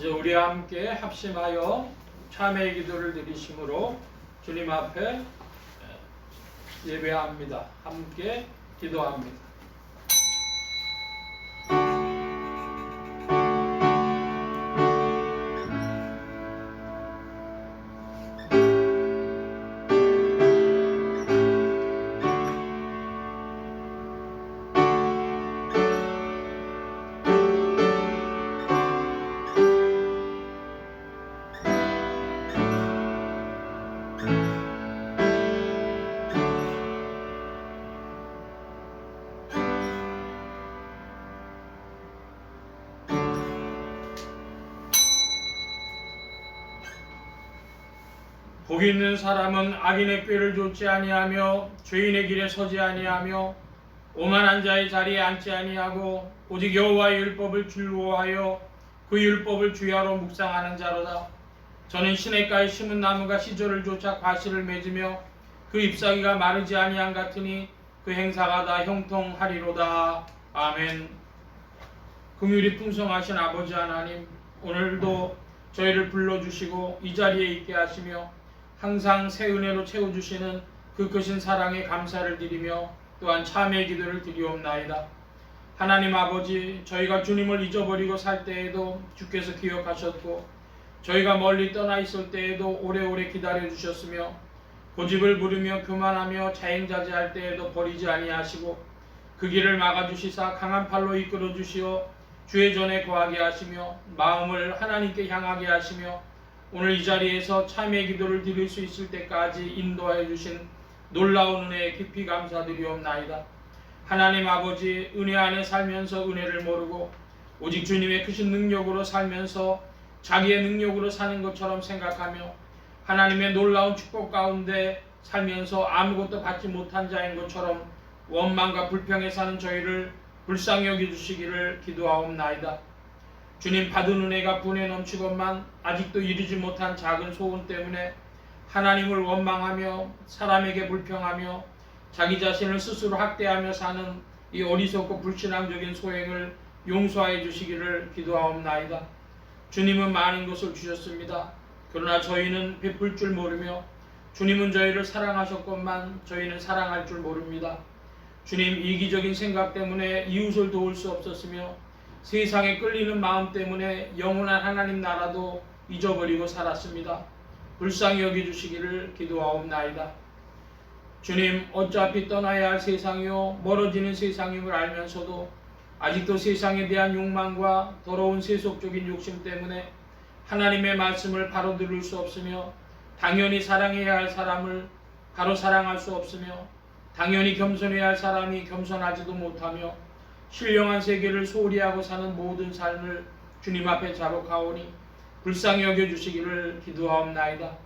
이제 우리와 함께 합심하여 참회의 기도를 드리심으로 주님 앞에 예배합니다. 함께 기도합니다. 복 있는 사람은 악인의 꾀를 좇지 아니하며 죄인의 길에 서지 아니하며 오만한 자의 자리에 앉지 아니하고 오직 여호와의 율법을 즐거워하여 그 율법을 주야로 묵상하는 자로다. 저는 시냇가에 심은 나무가 시절을 쫓아 과실을 맺으며 그 잎사귀가 마르지 아니한 같으니 그 행사가 다 형통하리로다. 아멘. 긍휼이 풍성하신 아버지 하나님, 오늘도 저희를 불러주시고 이 자리에 있게 하시며 항상 새 은혜로 채워주시는 그 크신 사랑에 감사를 드리며 또한 참회의 기도를 드리옵나이다. 하나님 아버지, 저희가 주님을 잊어버리고 살 때에도 주께서 기억하셨고 저희가 멀리 떠나 있을 때에도 오래오래 기다려주셨으며 고집을 부르며 교만하며 자행자제할 때에도 버리지 아니하시고 그 길을 막아주시사 강한 팔로 이끌어주시어 주의 전에 거하게 하시며 마음을 하나님께 향하게 하시며 오늘 이 자리에서 참회의 기도를 드릴 수 있을 때까지 인도하여 주신 놀라운 은혜에 깊이 감사드리옵나이다. 하나님 아버지, 은혜 안에 살면서 은혜를 모르고 오직 주님의 크신 능력으로 살면서 자기의 능력으로 사는 것처럼 생각하며 하나님의 놀라운 축복 가운데 살면서 아무것도 받지 못한 자인 것처럼 원망과 불평에 사는 저희를 불쌍히 여겨주시기를 기도하옵나이다. 주님, 받은 은혜가 분에 넘치건만 아직도 이루지 못한 작은 소원 때문에 하나님을 원망하며 사람에게 불평하며 자기 자신을 스스로 학대하며 사는 이 어리석고 불신앙적인 소행을 용서하여 주시기를 기도하옵나이다. 주님은 많은 것을 주셨습니다. 그러나 저희는 베풀 줄 모르며 주님은 저희를 사랑하셨건만 저희는 사랑할 줄 모릅니다. 주님, 이기적인 생각 때문에 이웃을 도울 수 없었으며 세상에 끌리는 마음 때문에 영원한 하나님 나라도 잊어버리고 살았습니다. 불쌍히 여겨주시기를 기도하옵나이다. 주님, 어차피 떠나야 할 세상이요 멀어지는 세상임을 알면서도 아직도 세상에 대한 욕망과 더러운 세속적인 욕심 때문에 하나님의 말씀을 바로 들을 수 없으며 당연히 사랑해야 할 사람을 바로 사랑할 수 없으며 당연히 겸손해야 할 사람이 겸손하지도 못하며 신령한 세계를 소홀히 하고 사는 모든 삶을 주님 앞에 자복하오니 불쌍히 여겨주시기를 기도하옵나이다.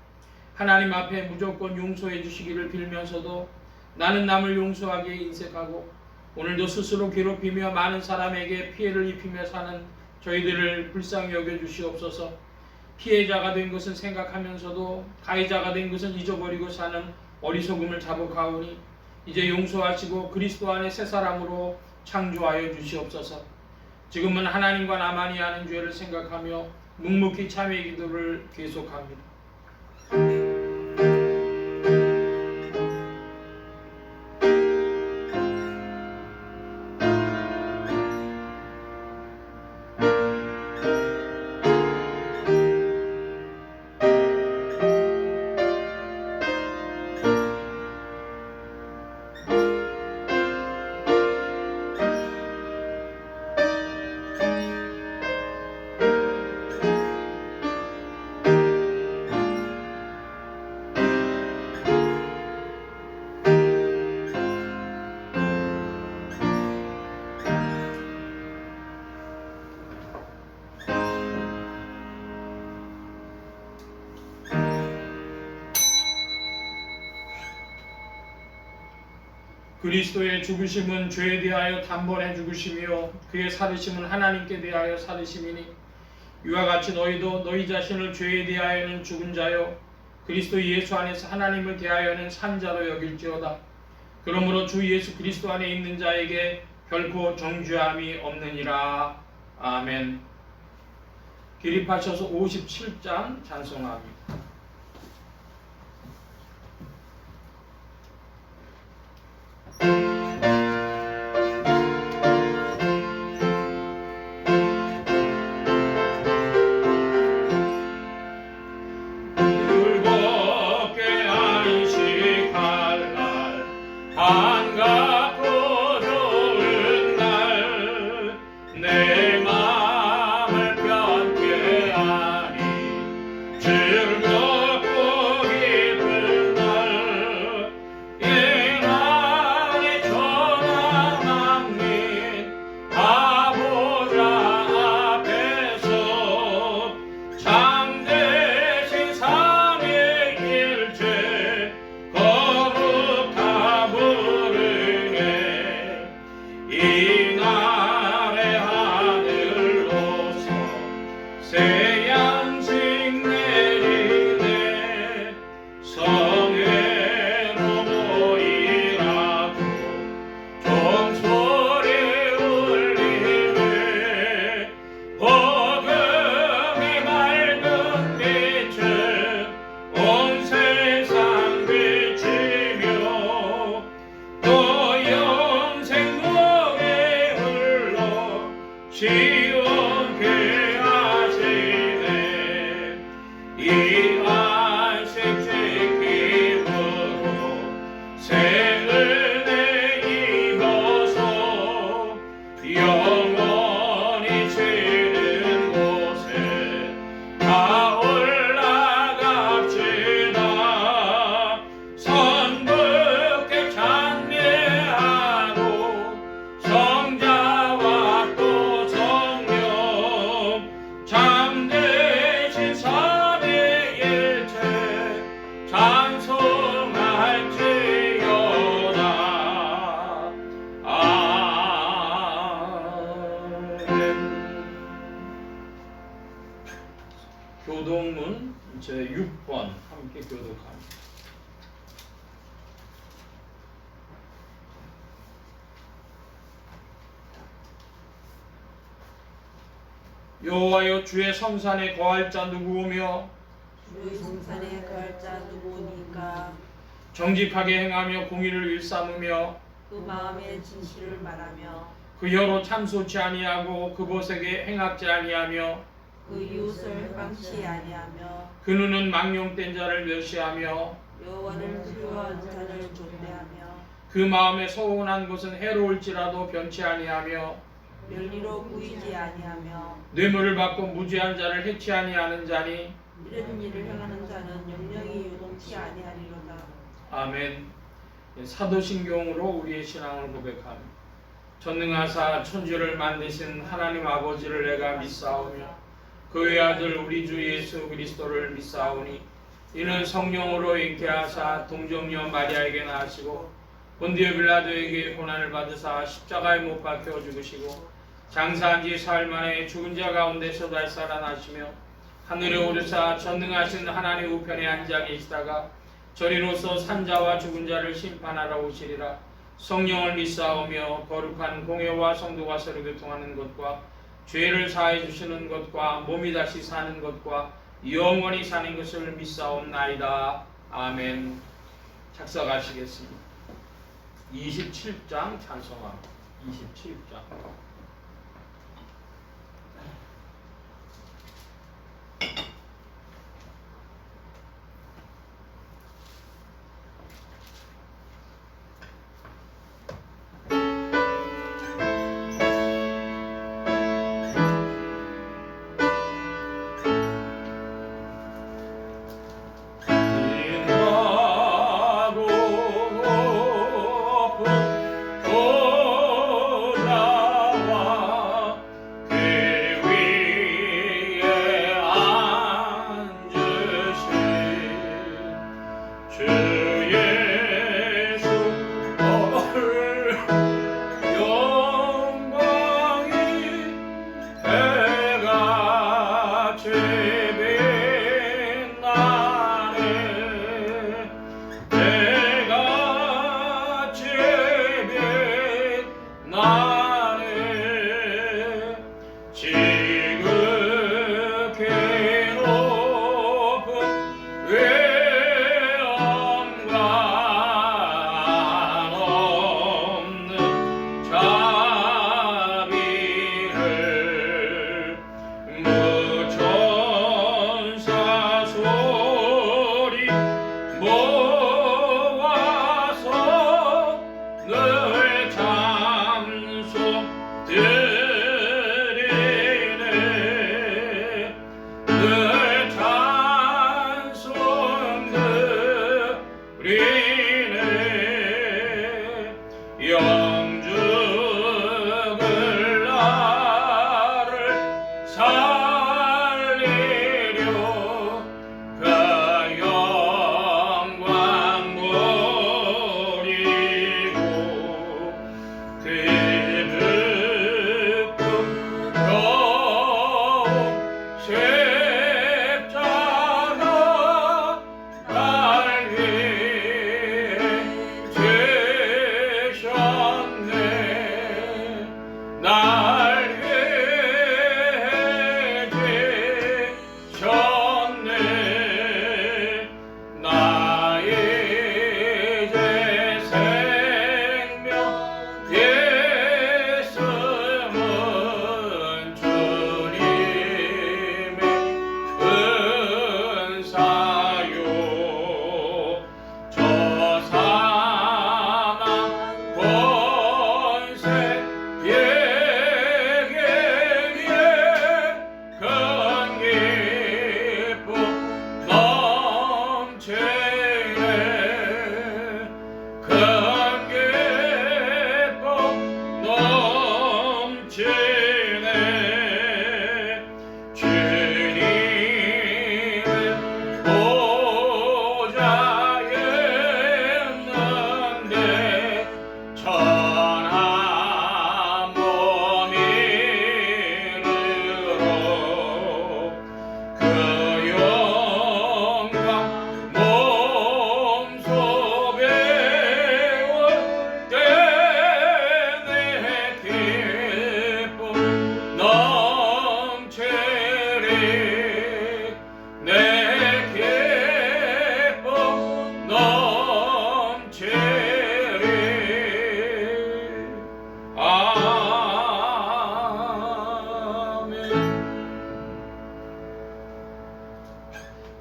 하나님 앞에 무조건 용서해 주시기를 빌면서도 나는 남을 용서하기에 인색하고 오늘도 스스로 괴롭히며 많은 사람에게 피해를 입히며 사는 저희들을 불쌍히 여겨주시옵소서. 피해자가 된 것은 생각하면서도 가해자가 된 것은 잊어버리고 사는 어리석음을 자복하오니 이제 용서하시고 그리스도 안에 새 사람으로 창조하여 주시옵소서. 지금은 하나님과 나만이 아는 죄를 생각하며 묵묵히 참회의 기도를 계속합니다. 그리스도의 죽으심은 죄에 대하여 단번에 죽으심이요 그의 살으심은 하나님께 대하여 살으심이니 이와 같이 너희도 너희 자신을 죄에 대하여는 죽은 자요 그리스도 예수 안에서 하나님을 대하여는 산 자로 여길지어다. 그러므로 주 예수 그리스도 안에 있는 자에게 결코 정죄함이 없느니라. 아멘. 기립하셔서 57장 찬송합니다. 교독문 제6번 함께 교독합니다. 여호와여, 주의 성산에 거할 자 누구오며 주의 성산에 거할 자 누구오니까. 정직하게 행하며 공의를 일삼으며 그 마음의 진실을 말하며 그 혀로 참소치 아니하고 그것에게 행악지 아니하며 그 이웃을 방치 아니하며 그 눈은 망령된 자를 멸시하며 여호와를 두려워하는 자를 존대하며 그 마음에 서운한 것은 해로울지라도 변치 아니하며 열리로 보이지 아니하며 뇌물을 받고 무죄한 자를 해치 아니하는 자니 이런 일을 행하는 자는 영영이 요동치 아니하리로다. 아멘. 사도신경으로 우리의 신앙을 고백합니다. 전능하사 천지를 만드신 하나님 아버지를 내가 믿사오며 그의 아들 우리 주 예수 그리스도를 믿사오니 이는 성령으로 잉태하사 동정녀 마리아에게 낳으시고 본디오 빌라도에게 고난을 받으사 십자가에 못 박혀 죽으시고 장사한 지 사흘 만에 죽은 자 가운데서 다시 살아나시며 하늘에 오르사 전능하신 하나님 우편에 앉아 계시다가 저리로서 산자와 죽은 자를 심판하러 오시리라. 성령을 믿사오며 거룩한 공회와 성도가 서로 교통하는 것과 죄를 사해 주시는 것과 몸이 다시 사는 것과 영원히 사는 것을 믿사옵나이다. 아멘. 작성하시겠습니다. 27장 찬송합니다. 27장.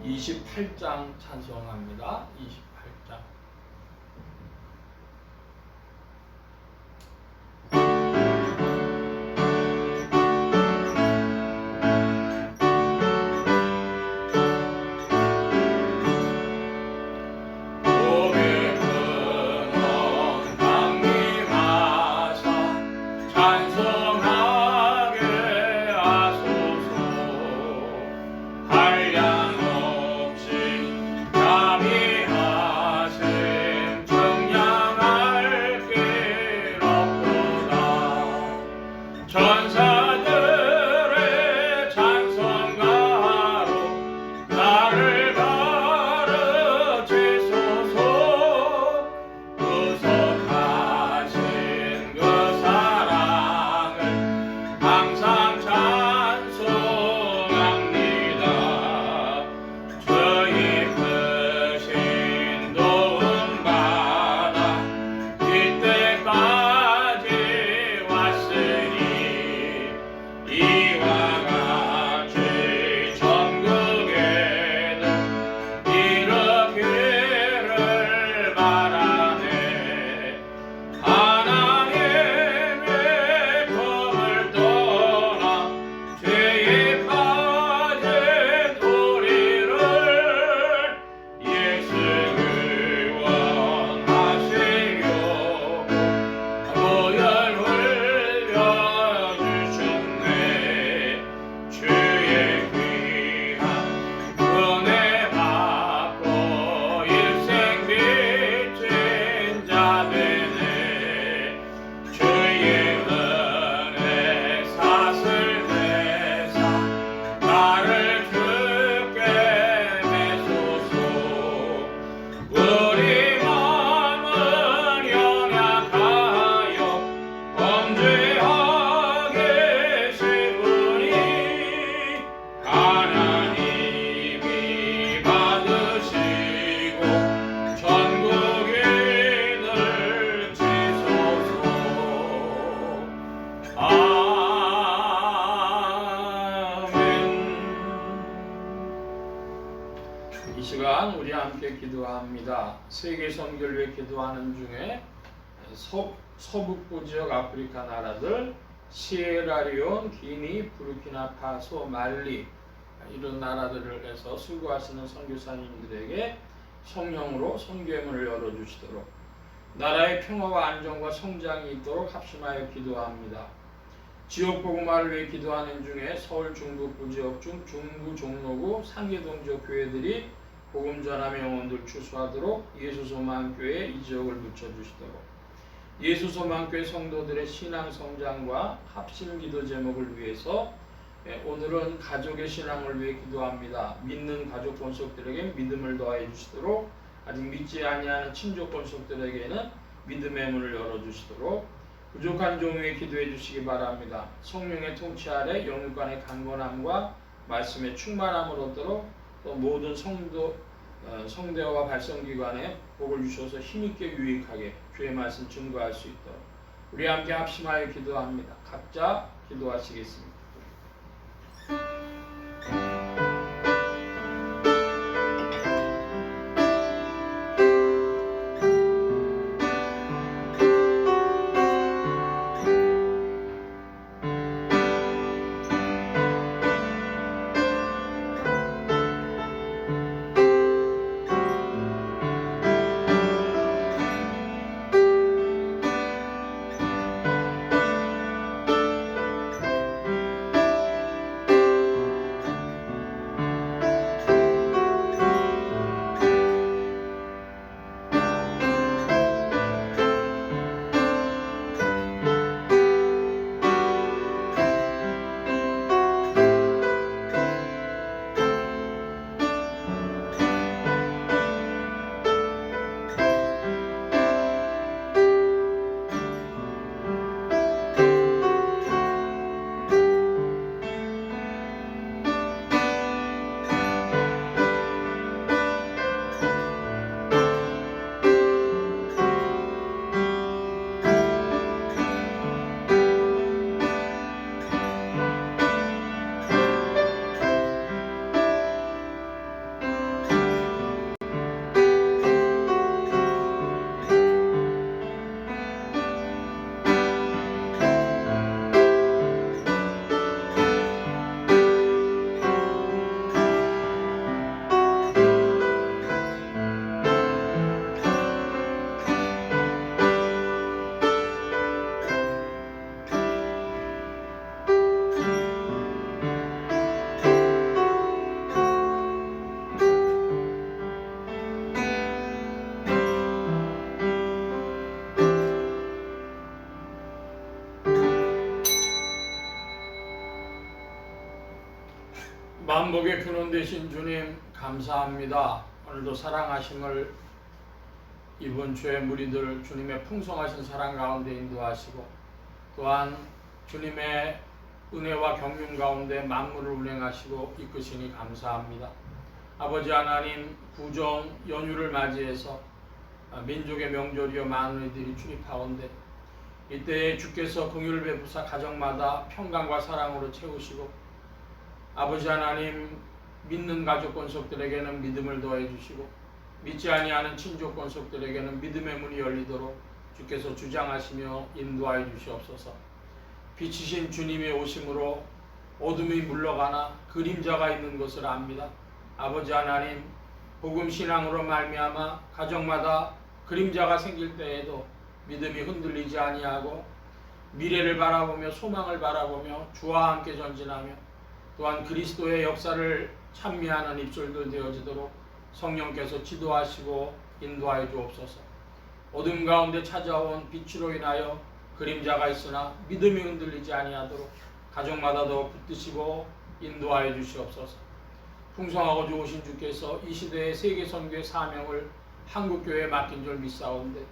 28장 찬송합니다. 28장. 전사들의 찬송가로 나를 가르치소서. 구속하신 그 사랑을 항상 찬송합니다. 주의 크신 도움 받아 이때까지 왔으니 이와 같이 천국에도 이르기를 바라네. 하나님의 검을 떠나 죄에 빠진 우리를 예수 구원하시려고 보혈 흘려주셨네. 주의 귀한 은혜 받고 일생 빚진 자 되네. 주의 은혜 사슬 대사 나를 주께 매소서. 우리 마음은 연약하여 범죄하게 쉬우니 하나님이 받으시고 천국인을 치소서. 아멘. 이 시간 우리 함께 기도합니다. 세계 선교를 위해 기도하는 중에 서북부 지역 아프리카 나라들 시에라리온, 기니, 부르키나파소, 말리 이런 나라들을 해서 수고하시는 선교사님들에게 성령으로 선교의 문을 열어주시도록 나라의 평화와 안정과 성장이 있도록 합심하여 기도합니다. 지역 복음화를 위해 기도하는 중에 서울 중북부 지역 중 중구, 종로구, 상계동 지역 교회들이 복음 전함의 영혼들 추수하도록 예수소망교회 이 지역을 붙여주시도록 예수소망교회 성도들의 신앙 성장과 합심 기도 제목을 위해서 오늘은 가족의 신앙을 위해 기도합니다. 믿는 가족 권속들에게 믿음을 더해 주시도록 아직 믿지 아니하는 친족 권속들에게는 믿음의 문을 열어주시도록 부족한 종에게 기도해 주시기 바랍니다. 성령의 통치 아래 영육간의 강건함과 말씀의 충만함을 얻도록 또 모든 성대와 발성기관에 복을 주셔서 힘있게 유익하게 주의 말씀 증거할 수 있도록 우리 함께 합심하여 기도합니다. 각자 기도하시겠습니다. 만복의 근원 되신 주님 감사합니다. 오늘도 사랑하심을 이번 주의 무리들 주님의 풍성하신 사랑 가운데 인도하시고 또한 주님의 은혜와 경륜 가운데 만물을 운행하시고 이끄시니 감사합니다. 아버지 하나님, 구정 연휴를 맞이해서 민족의 명절이여 많은 이들이 출입하건대 이때에 주께서 긍휼을 베푸사 가정마다 평강과 사랑으로 채우시고 아버지 하나님, 믿는 가족 권속들에게는 믿음을 더해 주시고 믿지 아니하는 친족 권속들에게는 믿음의 문이 열리도록 주께서 주장하시며 인도하여 주시옵소서. 빛이신 주님의 오심으로 어둠이 물러가나 그림자가 있는 것을 압니다. 아버지 하나님, 복음 신앙으로 말미암아 가정마다 그림자가 생길 때에도 믿음이 흔들리지 아니하고 미래를 바라보며 소망을 바라보며 주와 함께 전진하며 또한 그리스도의 역사를 찬미하는 입술들 되어지도록 성령께서 지도하시고 인도하여 주옵소서. 어둠 가운데 찾아온 빛으로 인하여 그림자가 있으나 믿음이 흔들리지 아니하도록 가정마다 더 붙드시고 인도하여 주시옵소서. 풍성하고 좋으신 주께서 이 시대의 세계 선교의 사명을 한국교회에 맡긴 줄 믿사온데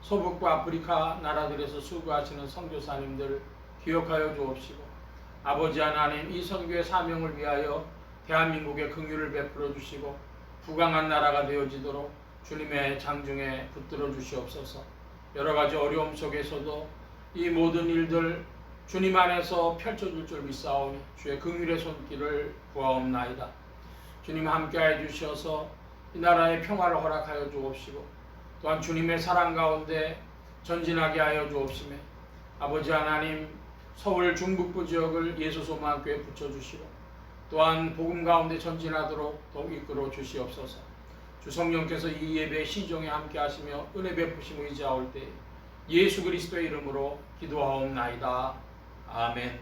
서북과 아프리카 나라들에서 수고하시는 선교사님들 기억하여 주옵시고 아버지 하나님, 이 선교의 사명을 위하여 대한민국에 긍휼을 베풀어 주시고 부강한 나라가 되어지도록 주님의 장중에 붙들어 주시옵소서. 여러 가지 어려움 속에서도 이 모든 일들 주님 안에서 펼쳐질 줄 믿사오니 주의 긍휼의 손길을 구하옵나이다. 주님 함께하여 주셔서 이 나라의 평화를 허락하여 주옵시고 또한 주님의 사랑 가운데 전진하게 하여 주옵시며 아버지 하나님, 서울 중북부 지역을 예수소망교회에 붙여주시고 또한 복음 가운데 전진하도록 더욱 이끌어 주시옵소서. 주 성령께서 이 예배 시종에 함께 하시며 은혜 베푸심 의지하올 때 예수 그리스도의 이름으로 기도하옵나이다. 아멘.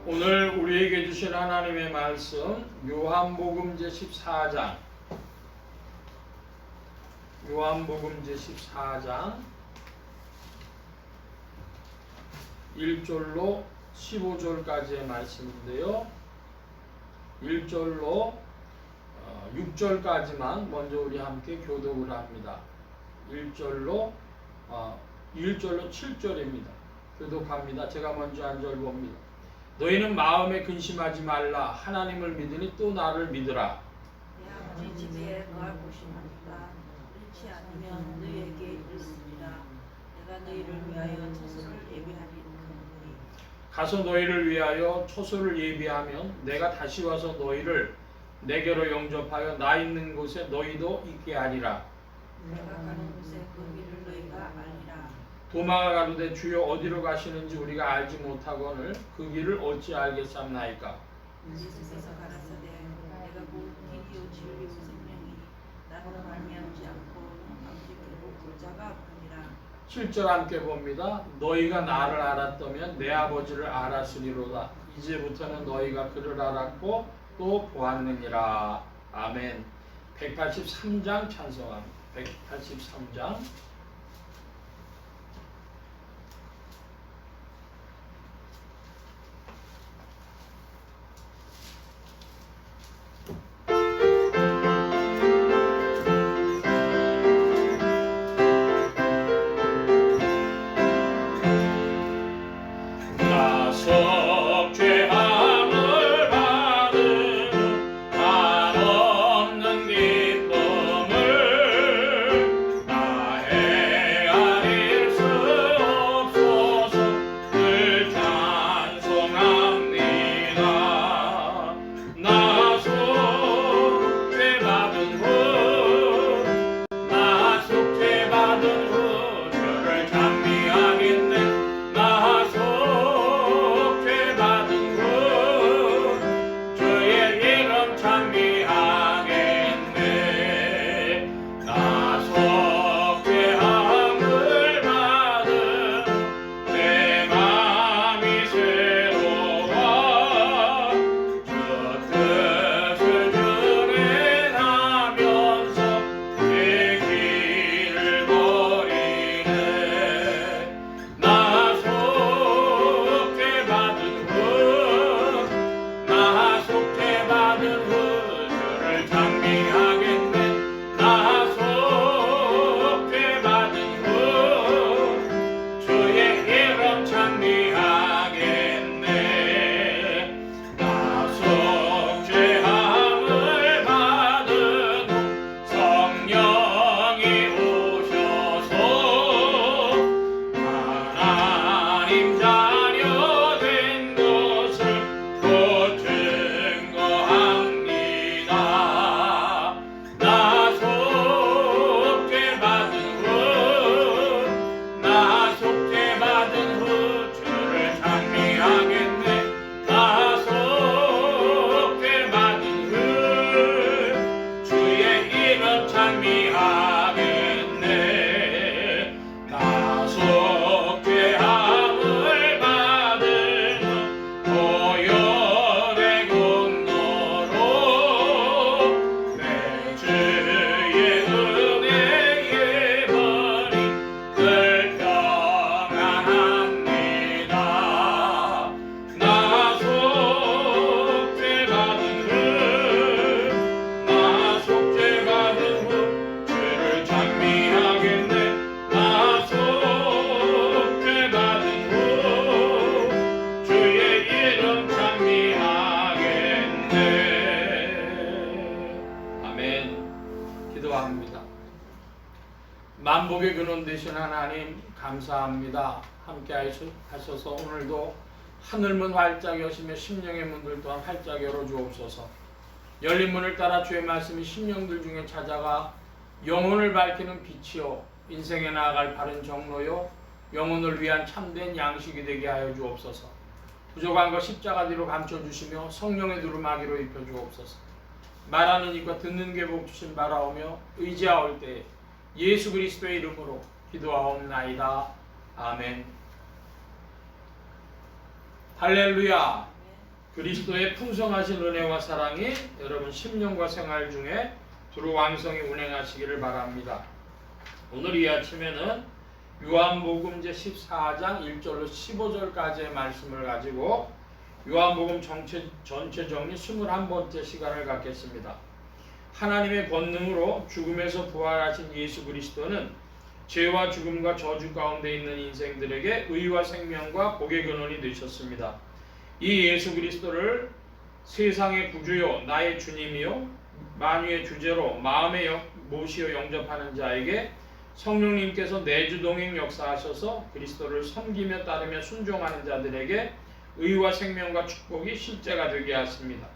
오늘 우리에게 주신 하나님의 말씀 요한복음 제14장 1절로 15절까지의 말씀인데요. 1절로 6절까지만 먼저 우리 함께 교독을 합니다. 1절로 7절입니다. 교독합니다. 제가 먼저 한 절 봅니다. 너희는 마음에 근심하지 말라. 하나님을 믿으니 또 나를 믿으라. 내 아버지 집에 거할 곳이 많다. 그렇지 않으면 너희에게 있으리라. 내가 너희를 위하여 처소를 예비하리니 가서 너희를 위하여 처소를 예비하면 내가 다시 와서 너희를 내게로 영접하여 나 있는 곳에 너희도 있게 하리라. 내가 가는 곳에 그 길을 너희가 알리라. 도마가 가로되 주여 어디로 가시는지 우리가 알지 못하거늘 그 길을 어찌 알겠삼나이까. 예수께서 가라사대 내가 곧 길이요 진리요 생명이니 나로 말미암지 않고 아버지께로 올 자가 없느니라. 7절 함께 봅니다. 너희가 나를 알았다면 내 아버지를 알았으리로다. 이제부터는 너희가 그를 알았고 또 보았느니라. 아멘. 183장 찬송합니다. 183장 죄함을 받은 한없는 기쁨을 나의 보혈의 공로로 내 주의 은혜의 벌이 늘 평안합니다. 나 속죄받은 후 주를 찬미하겠네. 나 속죄받은 후 주의 이름 찬미하겠네. 아멘. 기도합니다. 만복의 근원 되신 하나님 감사합니다. 함께 하셔서 오늘도 하늘문 활짝 여시며 심령의 문들 또한 활짝 열어주옵소서. 열린 문을 따라 주의 말씀이 심령들 중에 찾아가 영혼을 밝히는 빛이요 인생에 나아갈 바른 정로요 영혼을 위한 참된 양식이 되게 하여 주옵소서. 부족한 것 십자가 뒤로 감춰주시며 성령의 두루마기로 입혀주옵소서. 말하는 입과 듣는 게 복 주신 바라오며 의지하올 때에 예수 그리스도의 이름으로 기도하옵나이다. 아멘. 할렐루야. 그리스도의 풍성하신 은혜와 사랑이 여러분 심령과 생활 중에 두루 왕성히 운행하시기를 바랍니다. 오늘 이 아침에는 요한복음 제14장 1절로 15절까지의 말씀을 가지고 요한복음 전체 정리 21번째 시간을 갖겠습니다. 하나님의 권능으로 죽음에서 부활하신 예수 그리스도는 죄와 죽음과 저주 가운데 있는 인생들에게 의와 생명과 복의 근원이 되셨습니다. 이 예수 그리스도를 세상의 구주요 나의 주님이요 만유의 주제로 마음에 모시어 영접하는 자에게 성령님께서 내주동행 역사하셔서 그리스도를 섬기며 따르며 순종하는 자들에게 의와 생명과 축복이 실제가 되게 하십니다.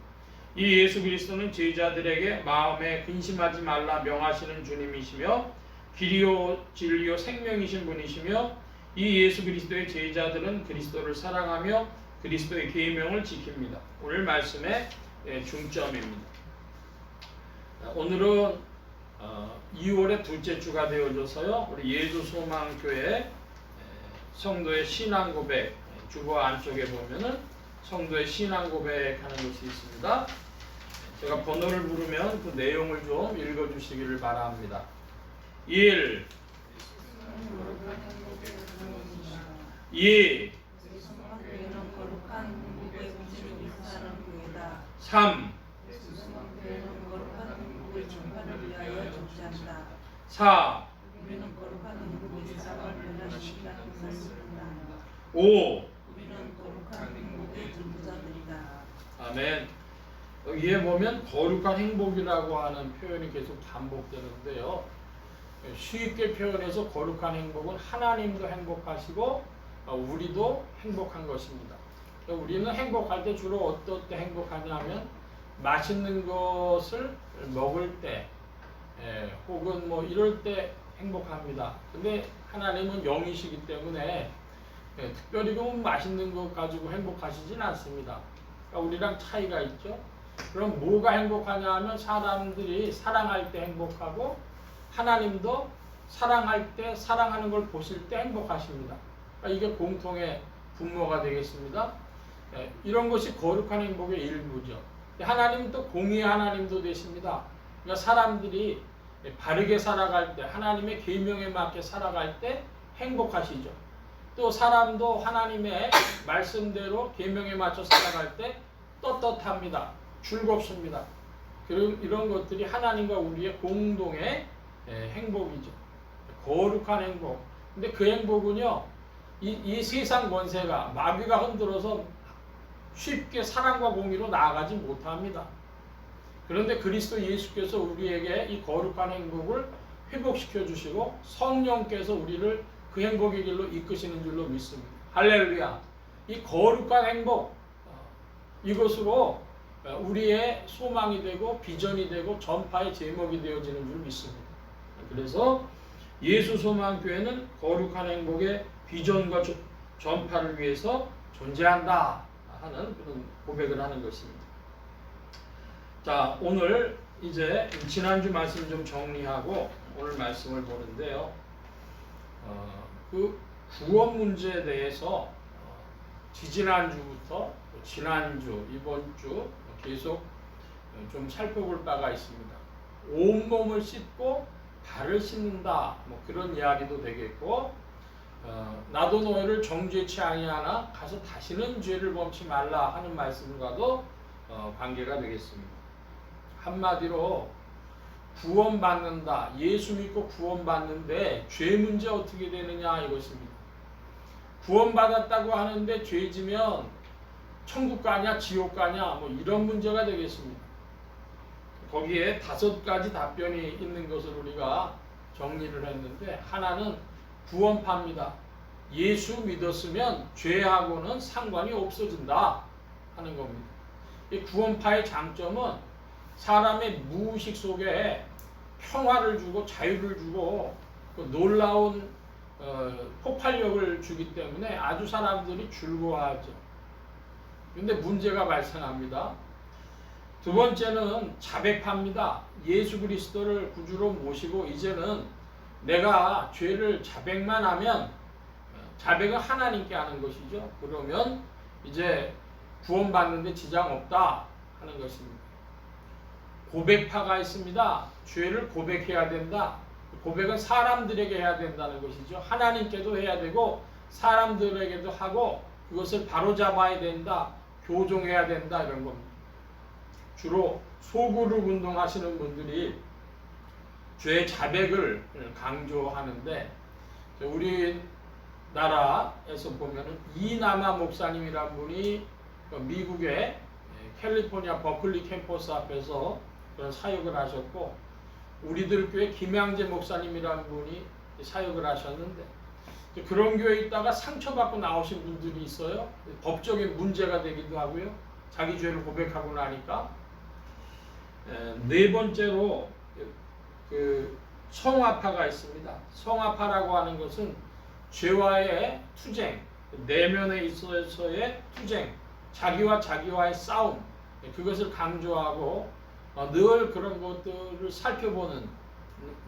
이 예수 그리스도는 제자들에게 마음에 근심하지 말라 명하시는 주님이시며 길이요 진리요 생명이신 분이시며 이 예수 그리스도의 제자들은 그리스도를 사랑하며 그리스도의 계명을 지킵니다. 오늘 말씀의 중점입니다. 오늘은 2월의 둘째 주가 되어져서요. 우리 예수소망교회 성도의 신앙고백 주보 안쪽에 보면은 성도의 신앙고백하는 것이 있습니다. 제가 번호를 부르면 그 내용을 좀 읽어주시기를 바랍니다. 1. 2. 3. 4. 5. 아멘. 여기에 보면 거룩한 행복이라고 하는 표현이 계속 반복되는데요. 쉽게 표현해서 거룩한 행복은 하나님도 행복하시고 우리도 행복한 것입니다. 우리는 행복할 때 주로 어떨 때 행복하냐면 맛있는 것을 먹을 때 혹은 뭐 이럴 때 행복합니다. 근데 하나님은 영이시기 때문에 특별히 맛있는 것 가지고 행복하시진 않습니다. 그러니까 우리랑 차이가 있죠. 그럼 뭐가 행복하냐 하면 사람들이 사랑할 때 행복하고 하나님도 사랑할 때 사랑하는 걸 보실 때 행복하십니다. 그러니까 이게 공통의 분모가 되겠습니다. 이런 것이 거룩한 행복의 일부죠. 하나님은 또 공의의 하나님도 되십니다. 그러니까 사람들이 바르게 살아갈 때 하나님의 계명에 맞게 살아갈 때 행복하시죠. 또 사람도 하나님의 말씀대로 계명에 맞춰 살아갈 때 떳떳합니다. 즐겁습니다. 그리고 이런 것들이 하나님과 우리의 공동의 행복이죠. 거룩한 행복. 근데 그 행복은요, 이 세상 권세가 마귀가 흔들어서 쉽게 사랑과 공의로 나아가지 못합니다. 그런데 그리스도 예수께서 우리에게 이 거룩한 행복을 회복시켜 주시고 성령께서 우리를 그 행복의 길로 이끄시는 줄로 믿습니다. 할렐루야. 이 거룩한 행복, 이것으로 우리의 소망이 되고 비전이 되고 전파의 제목이 되어지는 줄 믿습니다. 그래서 예수소망교회는 거룩한 행복의 비전과 전파를 위해서 존재한다 하는 그런 고백을 하는 것입니다. 자, 오늘 이제 지난주 말씀 좀 정리하고 오늘 말씀을 보는데요. 그 구원 문제에 대해서 지지난주부터 지난주, 이번 주 계속 좀 살펴볼 바가 있습니다. 온몸을 씻고 발을 씻는다, 뭐 그런 이야기도 되겠고, 나도 너희를 정죄치 아니하나 가서 다시는 죄를 범치 말라 하는 말씀과도 관계가 되겠습니다. 한마디로 구원받는다, 예수 믿고 구원받는데 죄 문제 어떻게 되느냐 이것입니다. 구원받았다고 하는데 죄 지면 천국 가냐 지옥 가냐 뭐 이런 문제가 되겠습니다. 거기에 5가지 답변이 있는 것을 우리가 정리를 했는데, 하나는 구원파입니다. 예수 믿었으면 죄하고는 상관이 없어진다 하는 겁니다. 이 구원파의 장점은 사람의 무의식 속에 평화를 주고 자유를 주고 놀라운 폭발력을 주기 때문에 아주 사람들이 즐거워하죠. 그런데 문제가 발생합니다. 두 번째는 자백파입니다. 예수 그리스도를 구주로 모시고 이제는 내가 죄를 자백만 하면, 자백은 하나님께 하는 것이죠. 그러면 이제 구원받는데 지장 없다 하는 것입니다. 고백파가 있습니다. 죄를 고백해야 된다. 고백은 사람들에게 해야 된다는 것이죠. 하나님께도 해야 되고 사람들에게도 하고 그것을 바로잡아야 된다, 교종해야 된다 이런 겁니다. 주로 소그룹 운동하시는 분들이 죄 자백을 강조하는데, 우리나라에서 보면은 이남아 목사님이란 분이 미국의 캘리포니아 버클리 캠퍼스 앞에서 그런 사역을 하셨고, 우리들 교회 김양재 목사님이란 분이 사역을 하셨는데, 그런 교회에 있다가 상처받고 나오신 분들이 있어요. 법적인 문제가 되기도 하고요. 자기 죄를 고백하고 나니까. 네 번째로 그 성화파가 있습니다. 성화파라고 하는 것은 죄와의 투쟁, 내면에 있어서의 투쟁, 자기와 자기와의 싸움, 그것을 강조하고 늘 그런 것들을 살펴보는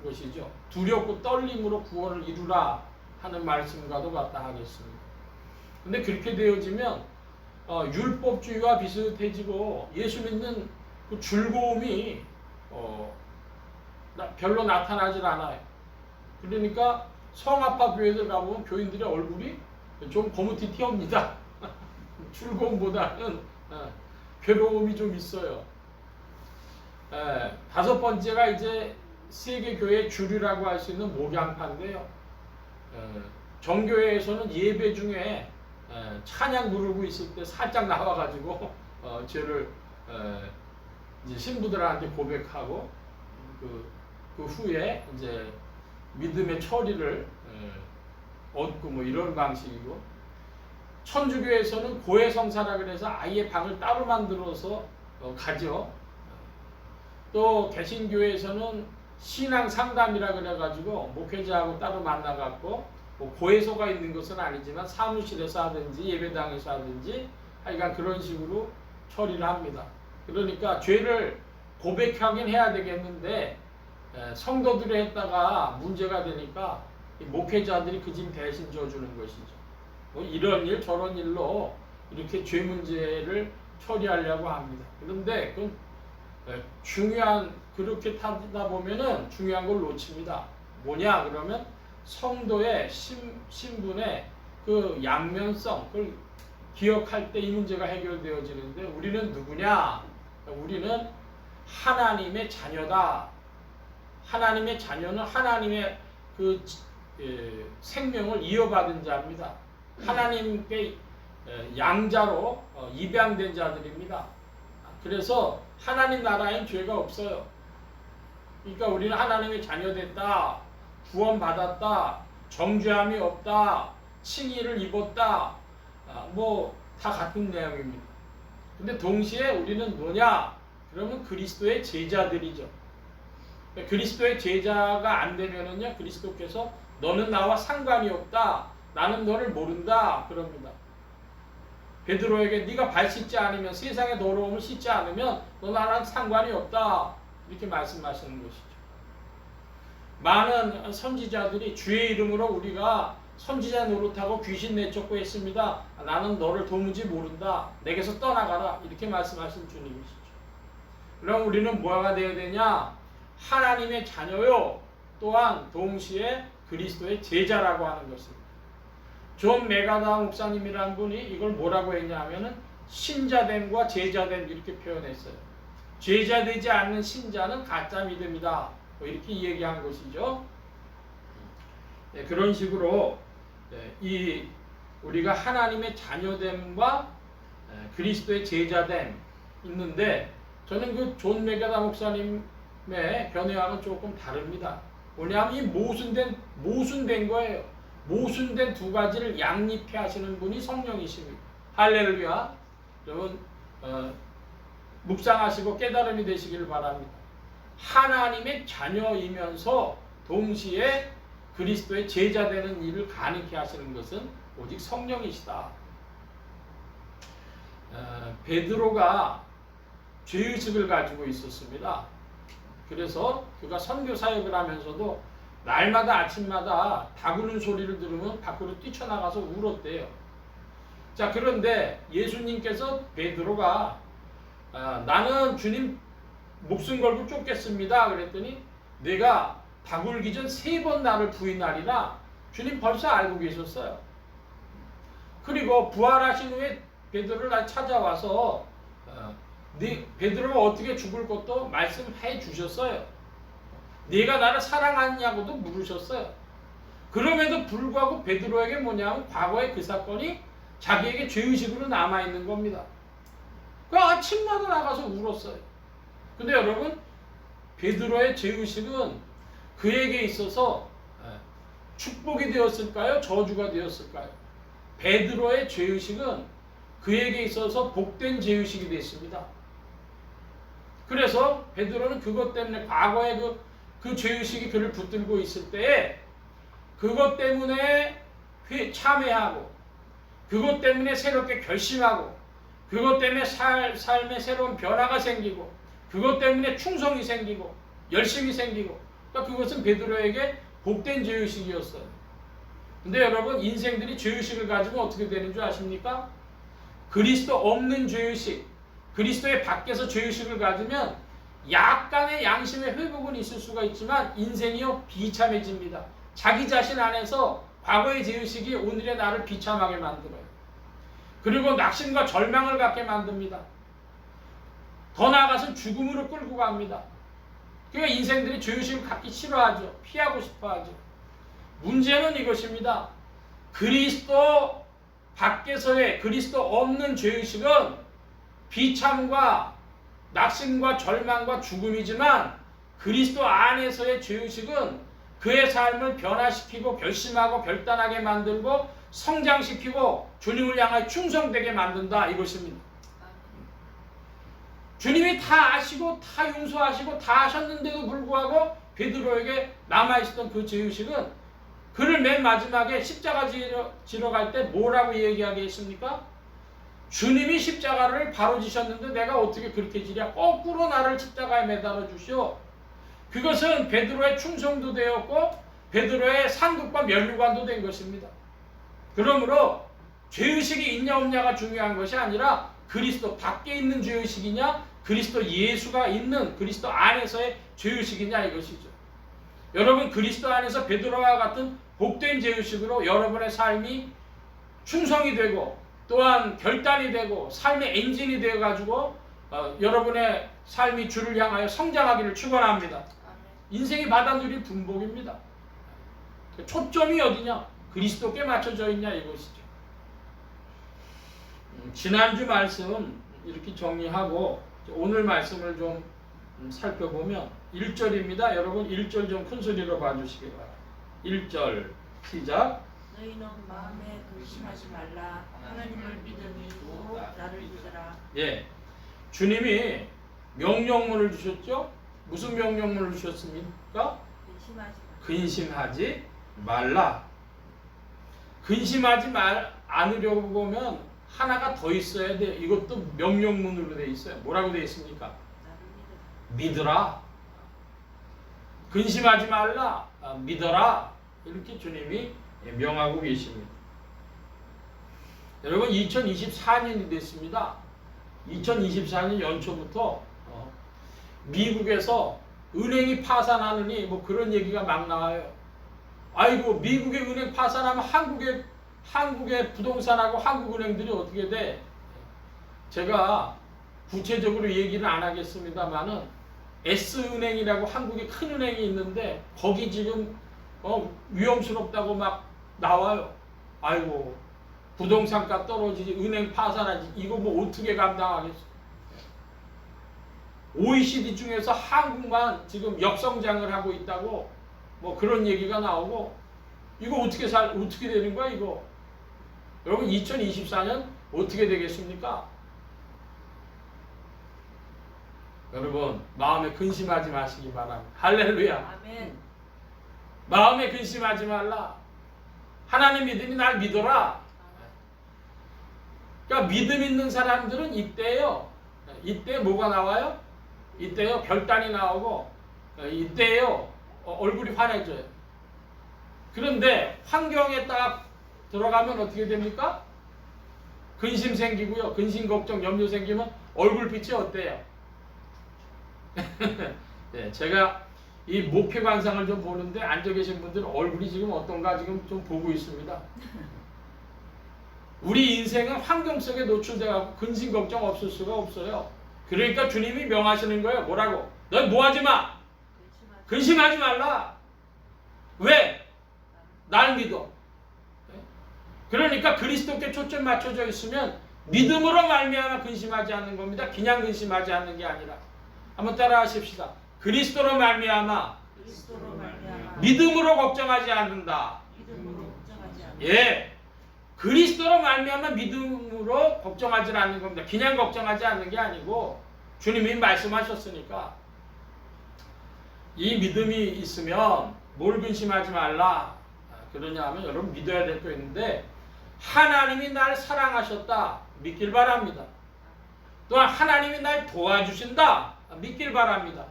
것이죠. 두렵고 떨림으로 구원을 이루라 하는 말씀과도 같다 하겠습니다. 근데 그렇게 되어지면 율법주의와 비슷해지고 예수 믿는 그 즐거움이 별로 나타나질 않아요. 그러니까 성화파 교회들 가보면 교인들의 얼굴이 좀 거무튀튀합니다. 즐거움보다는 괴로움이 좀 있어요. 5번째가 이제 세계교회 주류라고 할 수 있는 목양파인데요. 정교회에서는 예배 중에 찬양 부르고 있을 때 살짝 나와가지고 죄를 이제 신부들한테 고백하고 그 후에 이제 믿음의 처리를 얻고 뭐 이런 방식이고, 천주교에서는 고해성사라 그래서 아예 방을 따로 만들어서 가죠. 또 개신교에서는 신앙 상담이라 그래가지고 목회자하고 따로 만나갖고 뭐 고해소가 있는 것은 아니지만 사무실에서 하든지 예배당에서 하든지 하여간 그런 식으로 처리를 합니다. 그러니까 죄를 고백하긴 해야 되겠는데 성도들이 했다가 문제가 되니까 목회자들이 그 짐 대신 져주는 것이죠. 뭐 이런 일 저런 일로 이렇게 죄 문제를 처리하려고 합니다. 그런데 그 중요한, 그렇게 타다 보면은 중요한 걸 놓칩니다. 뭐냐 그러면 성도의 신분의 그 양면성, 그걸 기억할 때 이 문제가 해결되어지는데, 우리는 누구냐? 우리는 하나님의 자녀다. 하나님의 자녀는 하나님의 그 생명을 이어받은 자입니다. 하나님께 양자로 입양된 자들입니다. 그래서 하나님 나라엔 죄가 없어요. 그러니까 우리는 하나님의 자녀 됐다, 구원받았다, 정죄함이 없다, 칭의를 입었다, 뭐 다 같은 내용입니다. 근데 동시에 우리는 뭐냐? 그러면 그리스도의 제자들이죠. 그리스도의 제자가 안 되면은요, 그리스도께서 너는 나와 상관이 없다, 나는 너를 모른다 그럽니다. 베드로에게 네가 발 씻지 않으면, 세상의 더러움을 씻지 않으면 너 나랑 상관이 없다 이렇게 말씀하시는 것이죠. 많은 선지자들이 주의 이름으로 우리가 선지자 노릇하고 귀신 내쫓고 했습니다. 나는 너를 도무지 모른다. 내게서 떠나가라. 이렇게 말씀하신 주님이시죠. 그럼 우리는 뭐가 되어야 되냐? 하나님의 자녀요. 또한 동시에 그리스도의 제자라고 하는 것입니다. 존 메가다 목사님이라는 분이 이걸 뭐라고 했냐면은 신자됨과 제자됨 이렇게 표현했어요. 제자되지 않는 신자는 가짜 믿음이다. 뭐 이렇게 얘기한 것이죠. 네, 그런 식으로 우리가 하나님의 자녀됨과 그리스도의 제자됨 있는데 저는 그 존 메가다 목사님의 견해와는 조금 다릅니다. 뭐냐면 이 모순된 거예요. 모순된 두 가지를 양립해 하시는 분이 성령이십니다. 할렐루야. 여러분 묵상하시고 깨달음이 되시길 바랍니다. 하나님의 자녀이면서 동시에 그리스도의 제자 되는 일을 가능케 하시는 것은 오직 성령이시다. 베드로가 죄의식을 가지고 있었습니다. 그래서 그가 선교 사역을 하면서도 날마다 아침마다 다구는 소리를 들으면 밖으로 뛰쳐나가서 울었대요. 자, 그런데 예수님께서 베드로가 나는 주님 목숨 걸고 쫓겠습니다. 그랬더니 내가 다굴기 전 3번 나를 부인하리라. 주님 벌써 알고 계셨어요. 그리고 부활하신 후에 베드로를 찾아와서 베드로가 어떻게 죽을 것도 말씀해 주셨어요. 네가 나를 사랑하느냐고도 물으셨어요. 그럼에도 불구하고 베드로에게 뭐냐면 과거의 그 사건이 자기에게 죄의식으로 남아있는 겁니다. 그 아침마다 나가서 울었어요. 근데 여러분 베드로의 죄의식은 그에게 있어서 축복이 되었을까요? 저주가 되었을까요? 베드로의 죄의식은 그에게 있어서 복된 죄의식이 됐습니다. 그래서 베드로는 그것 때문에 과거의 그 죄의식이 그를 붙들고 있을 때에 그것 때문에 참회하고 그것 때문에 새롭게 결심하고 그것 때문에 삶에 새로운 변화가 생기고 그것 때문에 충성이 생기고 열심이 생기고 그러니까 그것은 베드로에게 복된 죄의식이었어요. 근데 여러분 인생들이 죄의식을 가지면 어떻게 되는 줄 아십니까? 그리스도 없는 죄의식, 그리스도의 밖에서 죄의식을 가지면 약간의 양심의 회복은 있을 수가 있지만 인생이요 비참해집니다. 자기 자신 안에서 과거의 죄의식이 오늘의 나를 비참하게 만들어요. 그리고 낙심과 절망을 갖게 만듭니다. 더 나아가서 죽음으로 끌고 갑니다. 그러니까 인생들이 죄의식을 갖기 싫어하죠. 피하고 싶어하죠. 문제는 이것입니다. 그리스도 밖에서의 그리스도 없는 죄의식은 비참과 낙심과 절망과 죽음이지만 그리스도 안에서의 죄의식은 그의 삶을 변화시키고 결심하고 결단하게 만들고 성장시키고 주님을 향하여 충성되게 만든다 이것입니다. 주님이 다 아시고 다 용서하시고 다 하셨는데도 불구하고 베드로에게 남아있었던 그 죄의식은 그를 맨 마지막에 십자가 지러 갈 때 뭐라고 얘기하게 했습니까? 주님이 십자가를 바로 지셨는데 내가 어떻게 그렇게 지랴? 거꾸로 나를 십자가에 매달아 주시오. 그것은 베드로의 충성도 되었고 베드로의 상급과 면류관도 된 것입니다. 그러므로 죄의식이 있냐 없냐가 중요한 것이 아니라 그리스도 밖에 있는 죄의식이냐 그리스도 예수가 있는 그리스도 안에서의 죄의식이냐 이것이죠. 여러분 그리스도 안에서 베드로와 같은 복된 죄의식으로 여러분의 삶이 충성이 되고 또한 결단이 되고 삶의 엔진이 되어가지고 여러분의 삶이 주를 향하여 성장하기를 축원합니다. 인생이 받아 누릴 분복입니다. 초점이 어디냐? 그리스도께 맞춰져 있냐 이것이죠. 지난주 말씀 이렇게 정리하고 오늘 말씀을 좀 살펴보면 1절입니다. 여러분 1절 좀 큰 소리로 봐주시기 바랍니다. 1절 시작. 너희는 마음에 근심하지 말라. 하나님을 믿으니 또 나를 믿으라. 예, 주님이 명령문을 주셨죠. 무슨 명령문을 주셨습니까? 근심하지 말라. 근심하지 않으려고 보면 하나가 더 있어야 돼요. 이것도 명령문으로 되어 있어요. 뭐라고 되어 있습니까? 믿으라. 근심하지 말라. 믿어라. 이렇게 주님이 명하고 계십니다. 여러분 2024년이 됐습니다. 2024년 연초부터 미국에서 은행이 파산하느니 뭐 그런 얘기가 막 나와요. 아이고 미국의 은행 파산하면 한국의 부동산하고 한국은행들이 어떻게 돼? 제가 구체적으로 얘기는 안 하겠습니다만은 S은행이라고 한국에 큰 은행이 있는데 거기 지금 위험스럽다고 막 나와요. 아이고 부동산가 떨어지지 은행 파산하지 이거 뭐 어떻게 감당하겠어? OECD 중에서 한국만 지금 역성장을 하고 있다고 뭐 그런 얘기가 나오고 이거 어떻게 되는 거야 이거? 여러분 2024년 어떻게 되겠습니까? 여러분 마음에 근심하지 마시기 바랍니다. 할렐루야. 아멘. 마음에 근심하지 말라. 하나님 믿음이 날 믿어라. 그러니까 믿음 있는 사람들은 이때요. 이때 뭐가 나와요? 이때요 결단이 나오고 이때요 얼굴이 환해져요. 그런데 환경에 딱 들어가면 어떻게 됩니까? 근심 생기고요. 근심 걱정 염려 생기면 얼굴빛이 어때요? 네, 제가 이 목표 관상을 좀 보는데 앉아 계신 분들은 얼굴이 지금 어떤가 지금 좀 보고 있습니다. 우리 인생은 환경 속에 노출되어 근심 걱정 없을 수가 없어요. 그러니까 주님이 명하시는 거예요. 뭐라고? 너 뭐하지 마. 근심하지 말라. 왜? 날 믿어. 그러니까 그리스도께 초점 맞춰져 있으면 믿음으로 말미암아 근심하지 않는 겁니다. 그냥 근심하지 않는 게 아니라. 한번 따라 하십시다. 그리스도로 말미암아 믿음으로 걱정하지 않는다. 예. 그리스도로 말미암아 믿음으로 걱정하지 않는 겁니다. 그냥 걱정하지 않는 게 아니고 주님이 말씀하셨으니까 이 믿음이 있으면 뭘 근심하지 말라 그러냐 하면 여러분 믿어야 될 거 있는데 하나님이 날 사랑하셨다 믿길 바랍니다. 또한 하나님이 날 도와주신다 믿길 바랍니다.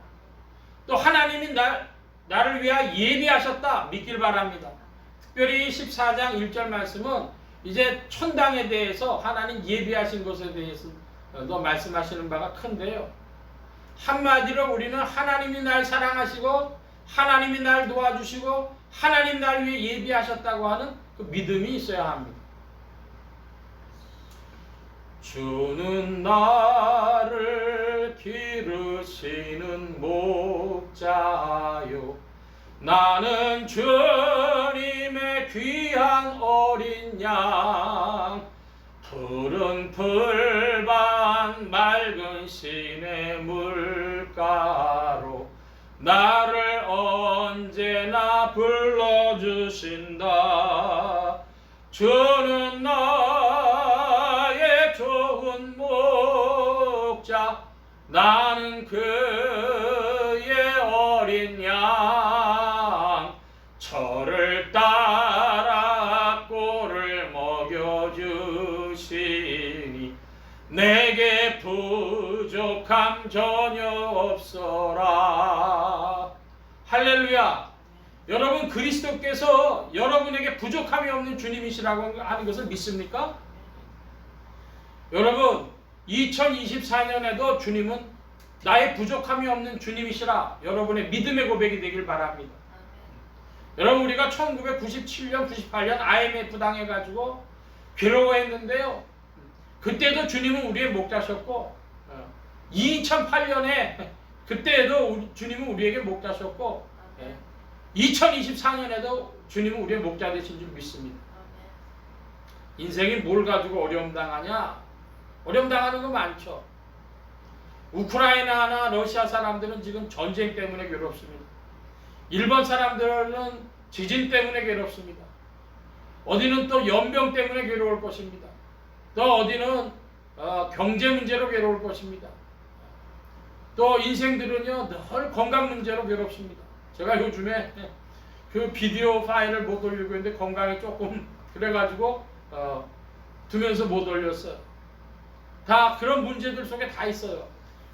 또 하나님이 나를 위하여 예비하셨다 믿길 바랍니다. 특별히 14장 1절 말씀은 이제 천당에 대해서 하나님 예비하신 것에 대해서 말씀하시는 바가 큰데요. 한마디로 우리는 하나님이 날 사랑하시고 하나님이 날 도와주시고 하나님 날 위해 예비하셨다고 하는 그 믿음이 있어야 합니다. 주는 나를 기르시는 목자요 나는 주님의 귀한 어린 양 푸른 풀밭 맑은 시내 물가로 나를 언제나 불러주신다. 주는 나의 좋은 목자 나는 그의 어린 양 저를 따라 꼴을 먹여주시니 내게 부족함 전혀 없어라. 할렐루야. 여러분 그리스도께서 여러분에게 부족함이 없는 주님이시라고 하는 것을 믿습니까? 여러분 2024년에도 주님은 나의 부족함이 없는 주님이시라 여러분의 믿음의 고백이 되길 바랍니다. 여러분 우리가 1997년 98년 IMF 당해가지고 괴로워했는데요. 그때도 주님은 우리의 목자셨고 2008년에 그때도 주님은 우리에게 목자셨고 2024년에도 주님은 우리의 목자 되신 줄 믿습니다. 인생이 뭘 가지고 어려움 당하냐? 어려움 당하는 거 많죠. 우크라이나나 러시아 사람들은 지금 전쟁 때문에 괴롭습니다. 일본 사람들은 지진 때문에 괴롭습니다. 어디는 또 연병 때문에 괴로울 것입니다. 또 어디는 경제 문제로 괴로울 것입니다. 또 인생들은요 늘 건강 문제로 괴롭습니다. 제가 요즘에 그 비디오 파일을 못 올리고 있는데 건강이 조금 그래가지고 두면서 못 올렸어요. 다 그런 문제들 속에 다 있어요.